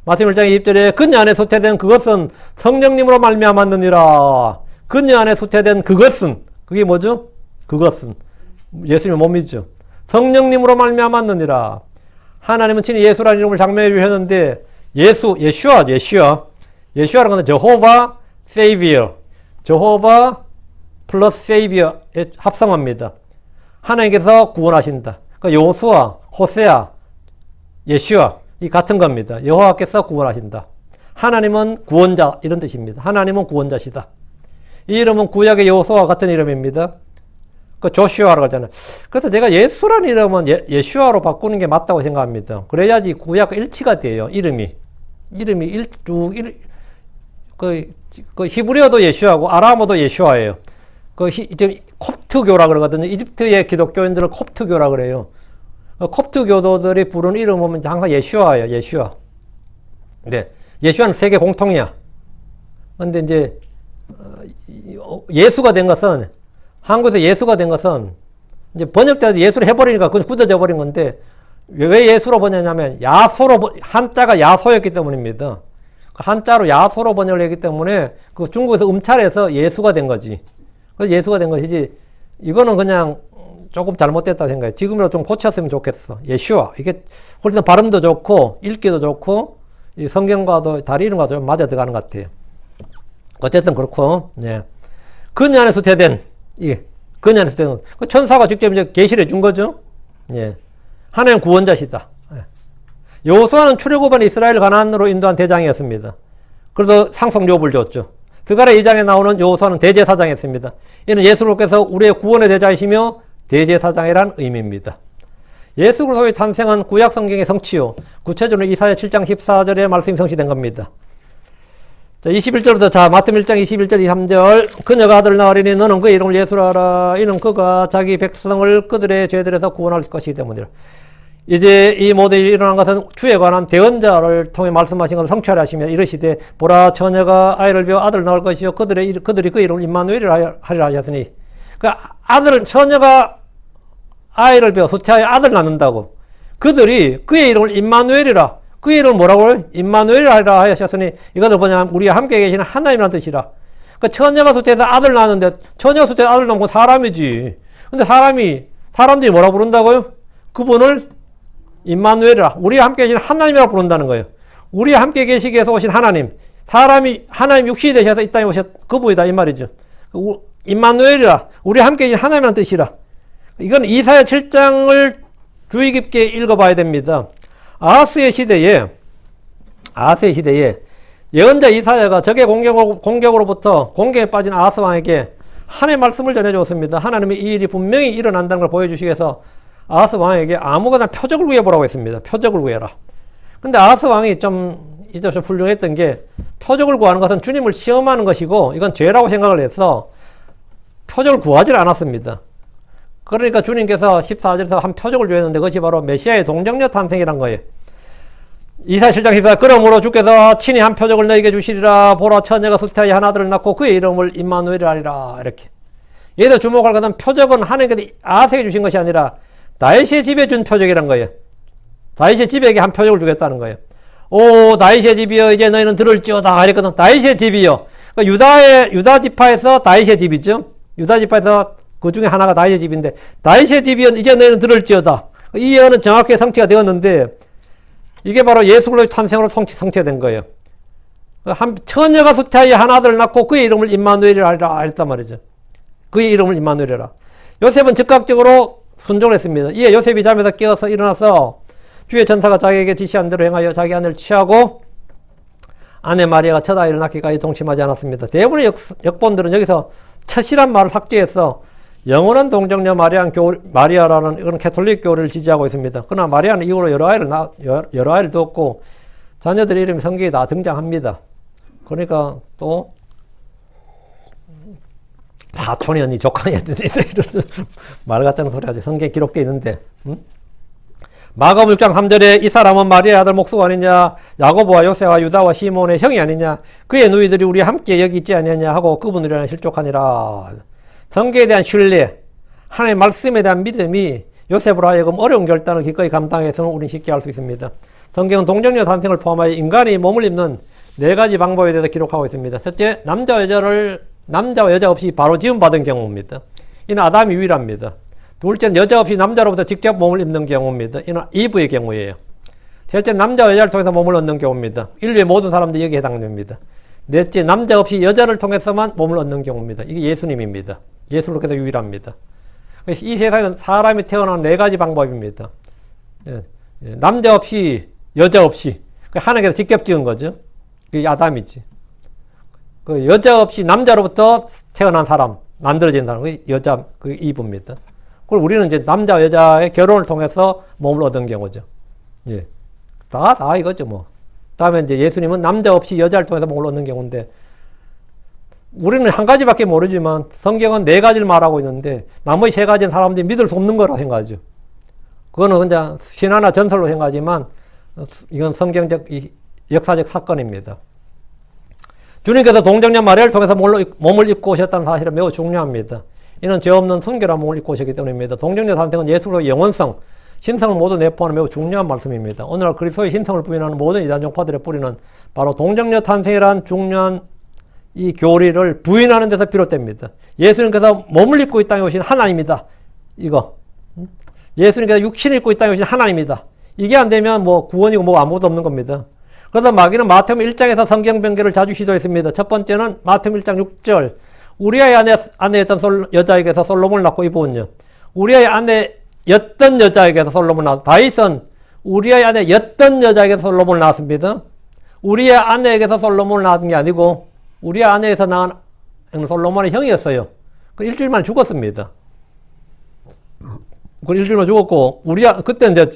마태복음 1장 20절에 그녀 안에 소태된 그것은 성령님으로 말미암았느니라. 그녀 안에 소태된 그것은 그게 뭐죠? 그것은 예수님의 몸이죠. 성령님으로 말미암았느니라. 하나님은 친히 예수라는 이름을 장명해 주셨는데 예수아라는 것은 저호바 세이비어, 저호바 플러스 세이비어의 합성어입니다. 하나님께서 구원하신다. 그러니까 여호수아, 호세아, 예수아 이 같은 겁니다. 여호와께서 구원하신다. 하나님은 구원자 이런 뜻입니다. 하나님은 구원자시다. 이 이름은 구약의 여호수아와 같은 이름입니다. 그 조슈아라고 하잖아요. 그래서 제가 예수라는 이름은 예슈아로 바꾸는 게 맞다고 생각합니다. 그래야지 구약과 일치가 돼요. 이름이 그 히브리어도 예슈아고 아람어도 예슈아예요. 콥트교라 그러거든요. 이집트의 기독교인들을 콥트교라 그래요. 콥트교도들이 부르는 이름은 항상 예슈아예요. 예슈아. 네. 예슈아는 세계 공통이야. 근데 이제 예수가 된 것은 한국에서 예수가 된 것은 이제 번역돼서 예수를 해버리니까 그건 굳어져 버린 건데 왜 예수로 번역냐면 야소로 한자가 야소였기 때문입니다. 한자로 야소로 번역을 했기 때문에 그 중국에서 음찰해서 예수가 된 거지. 그래서 예수가 된 것이지 이거는 그냥 조금 잘못됐다 생각해. 지금이라도 좀 고쳤으면 좋겠어. 예슈아 이게 훨씬 발음도 좋고 읽기도 좋고 이 성경과도 다리 이름과도 좀 맞아 들어가는 것 같아요. 어쨌든 그렇고, 네. 그녀 안에서 대된, 그녀 안에서 대된, 그 천사가 직접 이제 계시를 해준 거죠. 예. 하나님 구원자시다. 여호수아는 출애굽한 이스라엘 가나안으로 인도한 대장이었습니다. 그래서 상속료업을 줬죠. 스가랴 2장에 나오는 여호수아는 대제사장이었습니다. 이는 예수로께서 우리의 구원의 대자이시며 대제사장이란 의미입니다. 예수 그리스도의 탄생은 구약 성경의 성취요. 구체적으로 이사야 7장 14절의 말씀이 성취된 겁니다. 자, 21절부터 마태복음 1장 21절 23절 그녀가 아들을 낳으리니 너는 그의 이름을 예수라 하라. 이는 그가 자기 백성을 그들의 죄들에서 구원할 것이기 때문이라. 이제 이 모든 일이 일어난 것은 주에 관한 대언자를 통해 말씀하신 것을 성취하려 하시며 이르시되 보라 처녀가 아이를 베어 아들을 낳을 것이요 그들이 그 이름을 임마누엘이라 하리라 하셨으니 그 처녀가 아이를 베어 수태하여 아들을 낳는다고 그들이 그의 이름을 임마누엘이라 그 이름을 뭐라고요? 임마누엘이라 하셨으니 이것을 뭐냐면 우리와 함께 계시는 하나님이라는 뜻이라. 그러니까 처녀가 수태해서 아들 낳았는데 처녀가 수태해서 아들 낳은 건 사람이지. 근데 사람들이 뭐라 부른다고요? 그분을 임마누엘이라 우리와 함께 계시는 하나님이라고 부른다는 거예요. 우리와 함께 계시기 위해서 오신 하나님. 하나님 육신이 되셔서 이 땅에 오셨 그분이다 이 말이죠. 임마누엘이라 우리와 함께 계신 하나님이라는 뜻이라. 이건 이사야 7장을 주의 깊게 읽어봐야 됩니다. 아하스의 시대에 예언자 이사야가 적의 공격으로부터 공격에 빠진 아하스 왕에게 하나님의 말씀을 전해주었습니다. 하나님이 이 일이 분명히 일어난다는 걸 보여주시기 위해서 아하스 왕에게 아무거나 표적을 구해보라고 했습니다. 표적을 구해라. 근데 아하스 왕이 좀 훌륭했던 게 표적을 구하는 것은 주님을 시험하는 것이고 이건 죄라고 생각을 해서 표적을 구하지 않았습니다. 그러니까 주님께서 14절에서 한 표적을 주었는데 그것이 바로 메시아의 동정녀 탄생이란 거예요. 이사실장 14 그러므로 주께서 친히 한 표적을 너에게 주시리라. 보라 처녀가 수태하여 한 아들을 낳고 그의 이름을 임마누엘이라 하리라. 이렇게. 얘도 주목할 것은 표적은 하나님께서 아세게 주신 것이 아니라 다윗의 집에 준 표적이란 거예요. 다윗의 집에게 한 표적을 주겠다는 거예요. 오 다윗의 집이여 이제 너희는 들을지어다 이랬거든. 다윗의 집이여. 그러니까 유다 지파에서 다윗의 집이죠. 유다 지파에서 그 중에 하나가 다윗의 집인데 다윗의 집이여 이제 너희는 들을지어다. 이 예언은 정확하게 성취가 되었는데 이게 바로 예수 그리스도의 탄생으로 성취가 된 거예요. 한 처녀가 수태하여 한 아들을 낳고 그의 이름을 임마누엘이라 하리라 했단 말이죠. 그의 이름을 임마누엘이라. 요셉은 즉각적으로 순종을 했습니다. 이에 요셉이 잠에서 깨어서 일어나서 주의 전사가 자기에게 지시한 대로 행하여 자기 아내를 취하고 아내 마리아가 첫 아이를 낳기까지 동침하지 않았습니다. 대부분의 역본들은 여기서 첫이란 말을 삭제해서 영원한 동정녀 마리아라는 이런 캐톨릭 교리를 지지하고 있습니다. 그러나 마리아는 이후로 여러 아이를 두었고 자녀들 이름이 성경에 다 등장합니다. 그러니까 또 사촌이 언니 조카니 이런 말 같은 소리 하지. 성경에 기록되어 있는데 마가복음 6장 3절에 이 사람은 마리아의 아들 목수가 아니냐 야고보와 요새와 유다와 시몬의 형이 아니냐 그의 누이들이 우리 함께 여기 있지 아니냐 하고 그분들이랑 실족하니라. 성경에 대한 신뢰, 하나님의 말씀에 대한 믿음이 요셉으로 하여금 어려운 결단을 기꺼이 감당해서는 우리는 쉽게 할 수 있습니다. 성경은 동정녀 탄생을 포함하여 인간이 몸을 입는 4가지 방법에 대해서 기록하고 있습니다. 첫째, 남자와 여자 없이 바로 지음받은 경우입니다. 이는 아담이 유일합니다. 둘째는 여자 없이 남자로부터 직접 몸을 입는 경우입니다. 이는 이브의 경우예요. 셋째, 남자와 여자를 통해서 몸을 얻는 경우입니다. 인류의 모든 사람들이 여기에 해당됩니다. 넷째, 남자 없이 여자를 통해서만 몸을 얻는 경우입니다. 이게 예수님입니다. 예수로께서 유일합니다. 이 세상에는 사람이 태어나는 4가지 방법입니다. 남자 없이 여자 없이 하나님께서 직접 지은 거죠. 그게 아담이지. 그 여자 없이 남자로부터 태어난 사람, 만들어진 사람, 그 여자, 그 이브입니다. 그리고 우리는 이제 남자와 여자의 결혼을 통해서 몸을 얻은 경우죠. 예. 다 이거죠, 뭐. 다음에 이제 예수님은 남자 없이 여자를 통해서 몸을 얻는 경우인데, 우리는 한 가지밖에 모르지만 성경은 4가지를 말하고 있는데, 나머지 3가지는 사람들이 믿을 수 없는 거라고 생각하죠. 그거는 그냥 신화나 전설로 생각하지만, 이건 성경적, 역사적 사건입니다. 주님께서 동정녀 마리아를 통해서 몸을 입고 오셨다는 사실은 매우 중요합니다. 이는 죄 없는 성결한 몸을 입고 오셨기 때문입니다. 동정녀 탄생은 예수로의 영원성, 신성을 모두 내포하는 매우 중요한 말씀입니다. 오늘날 그리스도의 신성을 부인하는 모든 이단 종파들의 뿌리는 바로 동정녀 탄생이란 중요한 이 교리를 부인하는 데서 비롯됩니다. 예수님께서 몸을 입고 이 땅에 오신 하나님이다. 이거. 예수님께서 육신을 입고 이 땅에 오신 하나님이다. 이게 안 되면 뭐 구원이고 뭐 아무것도 없는 겁니다. 그래서 마귀는 마태복음 1장에서 성경 변개를 자주 시도했습니다. 첫 번째는 마태복음 1장 6절. 우리아의 아내였던 여자에게서 솔로몬을 낳고 이브는요. 우리아의 아내였던 여자에게서 솔로몬을 낳았다. 다윗은 우리아의 아내였던 여자에게서 솔로몬을 낳았습니다. 우리의 아내에게서 솔로몬을 낳은 게 아니고 우리의 아내에서 낳은 솔로몬의 형이었어요. 그 일주일만 죽었습니다. 그 일주일만 죽었고 그때 이제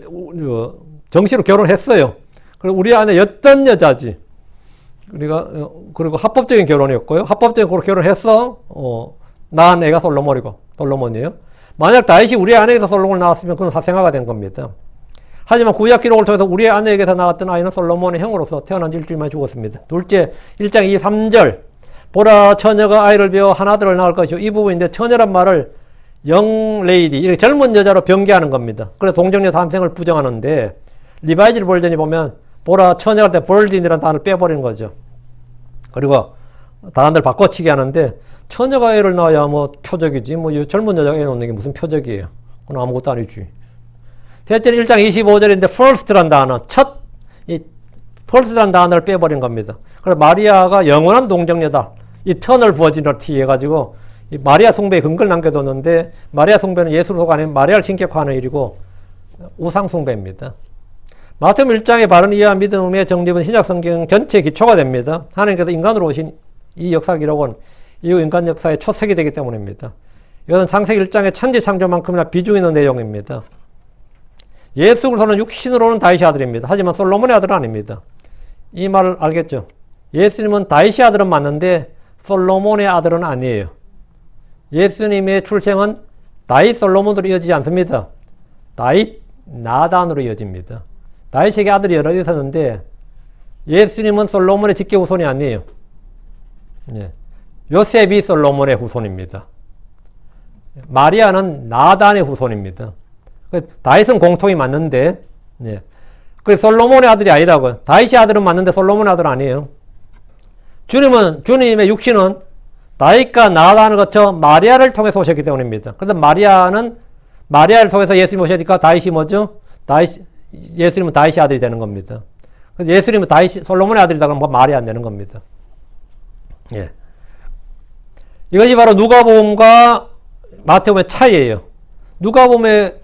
정시로 결혼했어요. 그리고 우리 아내였던 여자지. 그리고 합법적인 결혼이었고요. 합법적인 결혼했어. 낳은 애가 솔로몬이에요. 만약 다윗이 우리 아내에게서 솔로몬을 낳았으면 그건 사생아가 된 겁니다. 하지만 구약 기록을 통해서 우리 아내에게서 낳았던 아이는 솔로몬의 형으로서 태어난 지 일주일만 죽었습니다. 둘째, 1장 23절. 보라, 처녀가 아이를 배워 한 아들을 낳을 것이요. 이 부분인데 처녀란 말을 영레이디, 이렇게 젊은 여자로 변개하는 겁니다. 그래서 동정녀 탄생을 부정하는데 리바이즈를 볼더니 보면 보라, 처녀할 때 벌진이라는 단어를 빼버리는 거죠. 그리고 단어를 바꿔치기 하는데 처녀가 애를 낳아야 뭐 표적이지 뭐 젊은 여자가 애 낳는 게 무슨 표적이에요. 그건 아무것도 아니지. 셋째는 1장 25절인데 first란 단어, first란 단어를 빼버린 겁니다. 그래서 마리아가 영원한 동정녀다. eternal virginity 해가지고 이 마리아 숭배에 근거를 남겨뒀는데 마리아 숭배는 예수를 속아내는 마리아를 신격화하는 일이고 우상 숭배입니다. 마태복음 1장의 바른 이해와 믿음의 정립은 신약 성경 전체의 기초가 됩니다. 하나님께서 인간으로 오신 이 역사 기록은 이후 인간 역사의 초석이 되기 때문입니다. 이것은 창세기 1장의 천지 창조만큼이나 비중 있는 내용입니다. 예수 그리스도는 육신으로는 다윗의 아들입니다. 하지만 솔로몬의 아들은 아닙니다. 이 말을 알겠죠? 예수님은 다윗의 아들은 맞는데 솔로몬의 아들은 아니에요. 예수님의 출생은 다윗 솔로몬으로 이어지지 않습니다. 다윗 나단으로 이어집니다. 다윗에게 아들이 여러 있었는데 예수님은 솔로몬의 직계 후손이 아니에요. 예. 요셉이 솔로몬의 후손입니다. 마리아는 나단의 후손입니다. 다윗은 공통이 맞는데, 예. 그 솔로몬의 아들이 아니라고요. 다윗의 아들은 맞는데 솔로몬의 아들은 아니에요. 주님의 육신은 다윗과 나단을 거쳐 마리아를 통해서 오셨기 때문입니다. 그래서 마리아를 통해서 예수님이 오셨으니까 다윗이 뭐죠? 예수님은 다윗의 아들이 되는 겁니다. 그래서 예수님은 솔로몬의 아들이다 그러면 말이 안 되는 겁니다. 예. 이것이 바로 누가복음과 마태복음의 차이예요. 누가복음에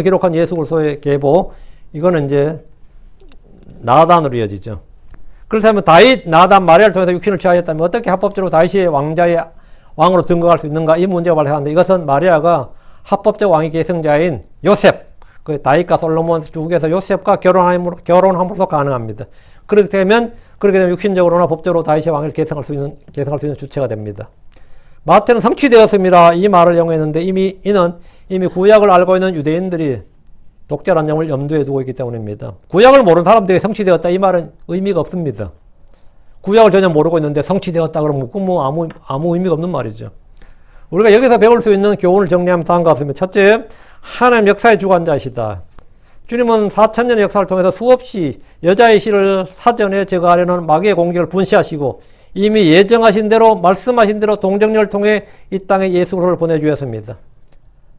기록한 예수 그리스도의 계보, 이거는 이제 나단으로 이어지죠. 그렇다면 다윗, 나단, 마리아를 통해서 육신을 취하였다면 어떻게 합법적으로 다윗의 왕으로 등극할 수 있는가? 이 문제가 발생하는데, 이것은 마리아가 합법적 왕위 계승자인 요셉, 그 다윗과 솔로몬 중에서 요셉과 결혼함으로써 가능합니다. 그렇게 되면 육신적으로나 법적으로 다윗의 왕위를 계승할 수 있는 주체가 됩니다. 마태는 성취되었습니다. 이 말을 영어했는데 이는 이미 구약을 알고 있는 유대인들이 독자란 점을 염두에 두고 있기 때문입니다. 구약을 모르는 사람들이 성취되었다 이 말은 의미가 없습니다. 구약을 전혀 모르고 있는데 성취되었다 그러면 아무 의미가 없는 말이죠. 우리가 여기서 배울 수 있는 교훈을 정리하면 다음과 같습니다. 첫째, 하나님 역사의 주관자이시다. 주님은 4,000년의 역사를 통해서 수없이 여자의 씨를 사전에 제거하려는 마귀의 공격을 분시하시고 이미 예정하신 대로 말씀하신 대로 동정녀를 통해 이 땅에 예수 그리스도를 보내주셨습니다.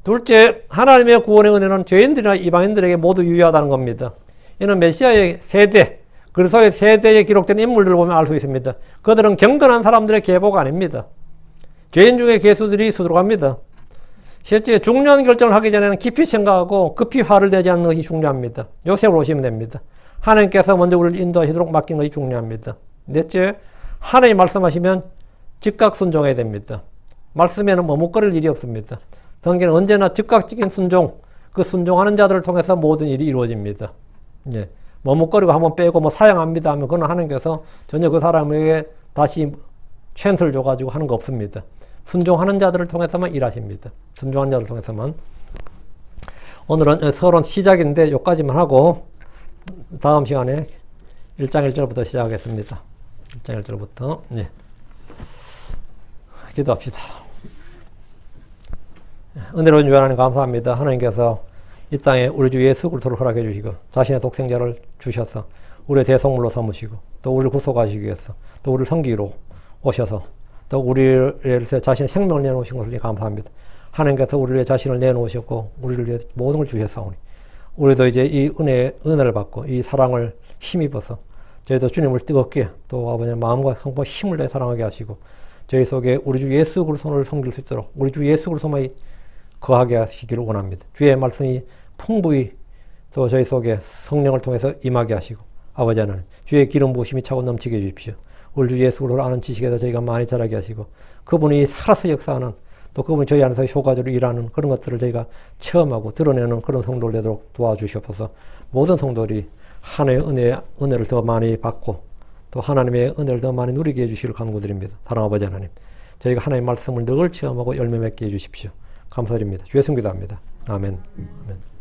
둘째, 하나님의 구원의 은혜는 죄인들이나 이방인들에게 모두 유효하다는 겁니다. 이는 메시아의 세대, 그리스도의 세대에 기록된 인물들을 보면 알 수 있습니다. 그들은 경건한 사람들의 계보가 아닙니다. 죄인 중에 괴수들이 수두룩합니다. 셋째, 중요한 결정을 하기 전에는 깊이 생각하고 급히 화를 내지 않는 것이 중요합니다. 요셉을 오시면 됩니다. 하나님께서 먼저 우리를 인도하시도록 맡긴 것이 중요합니다. 넷째, 하나님 말씀하시면 즉각 순종해야 됩니다. 말씀에는 머뭇거릴 일이 없습니다. 성경은 언제나 즉각적인 순종, 그 순종하는 자들을 통해서 모든 일이 이루어집니다. 예. 머뭇거리고 한번 빼고 사양합니다 하면 그건 하나님께서 전혀 그 사람에게 다시 찬스를 줘가지고 하는 거 없습니다. 순종하는 자들을 통해서만 일하십니다. 순종하는 자들을 통해서만. 오늘은 서론 시작인데 여기까지만 하고 다음 시간에 1장 1절부터 시작하겠습니다. 1장 1절부터. 네. 기도합시다. 은혜로운 주 하나님 감사합니다. 하나님께서 이 땅에 우리 주 예수 그리스도를 허락해 주시고 자신의 독생자를 주셔서 우리의 대속물로 삼으시고 또 우리를 구속하시기 위해서 또 우리를 섬기로 오셔서 또 우리를 위해서 자신의 생명을 내놓으신 것을 감사합니다. 하나님께서 우리를 위해 자신을 내놓으셨고 우리를 위해 모든 걸 주셨사오니 우리도 이제 이 은혜를 받고 이 사랑을 힘입어서 저희도 주님을 뜨겁게 또 아버지의 마음과 성과 힘을 내 사랑하게 하시고 저희 속에 우리 주 예수 그리스도를 섬길 수 있도록 우리 주 예수 그리스도만 거하게 하시기를 원합니다. 주의 말씀이 풍부히 또 저희 속에 성령을 통해서 임하게 하시고 아버지 하나님 주의 기름 부으심이 차고 넘치게 해주십시오. 우리 주 예수 그리스도를 아는 지식에서 저희가 많이 자라게 하시고 그분이 살아서 역사하는 또 그분이 저희 안에서 효과적으로 일하는 그런 것들을 저희가 체험하고 드러내는 그런 성도를 되도록 도와주시옵소서. 모든 성도들이 하나님의 은혜를 더 많이 받고 또 하나님의 은혜를 더 많이 누리게 해주시기를 간구드립니다. 사랑하는 아버지 하나님, 저희가 하나님의 말씀을 늘 체험하고 열매 맺게 해주십시오. 감사드립니다. 주의 성기도합니다. 아멘. 아멘.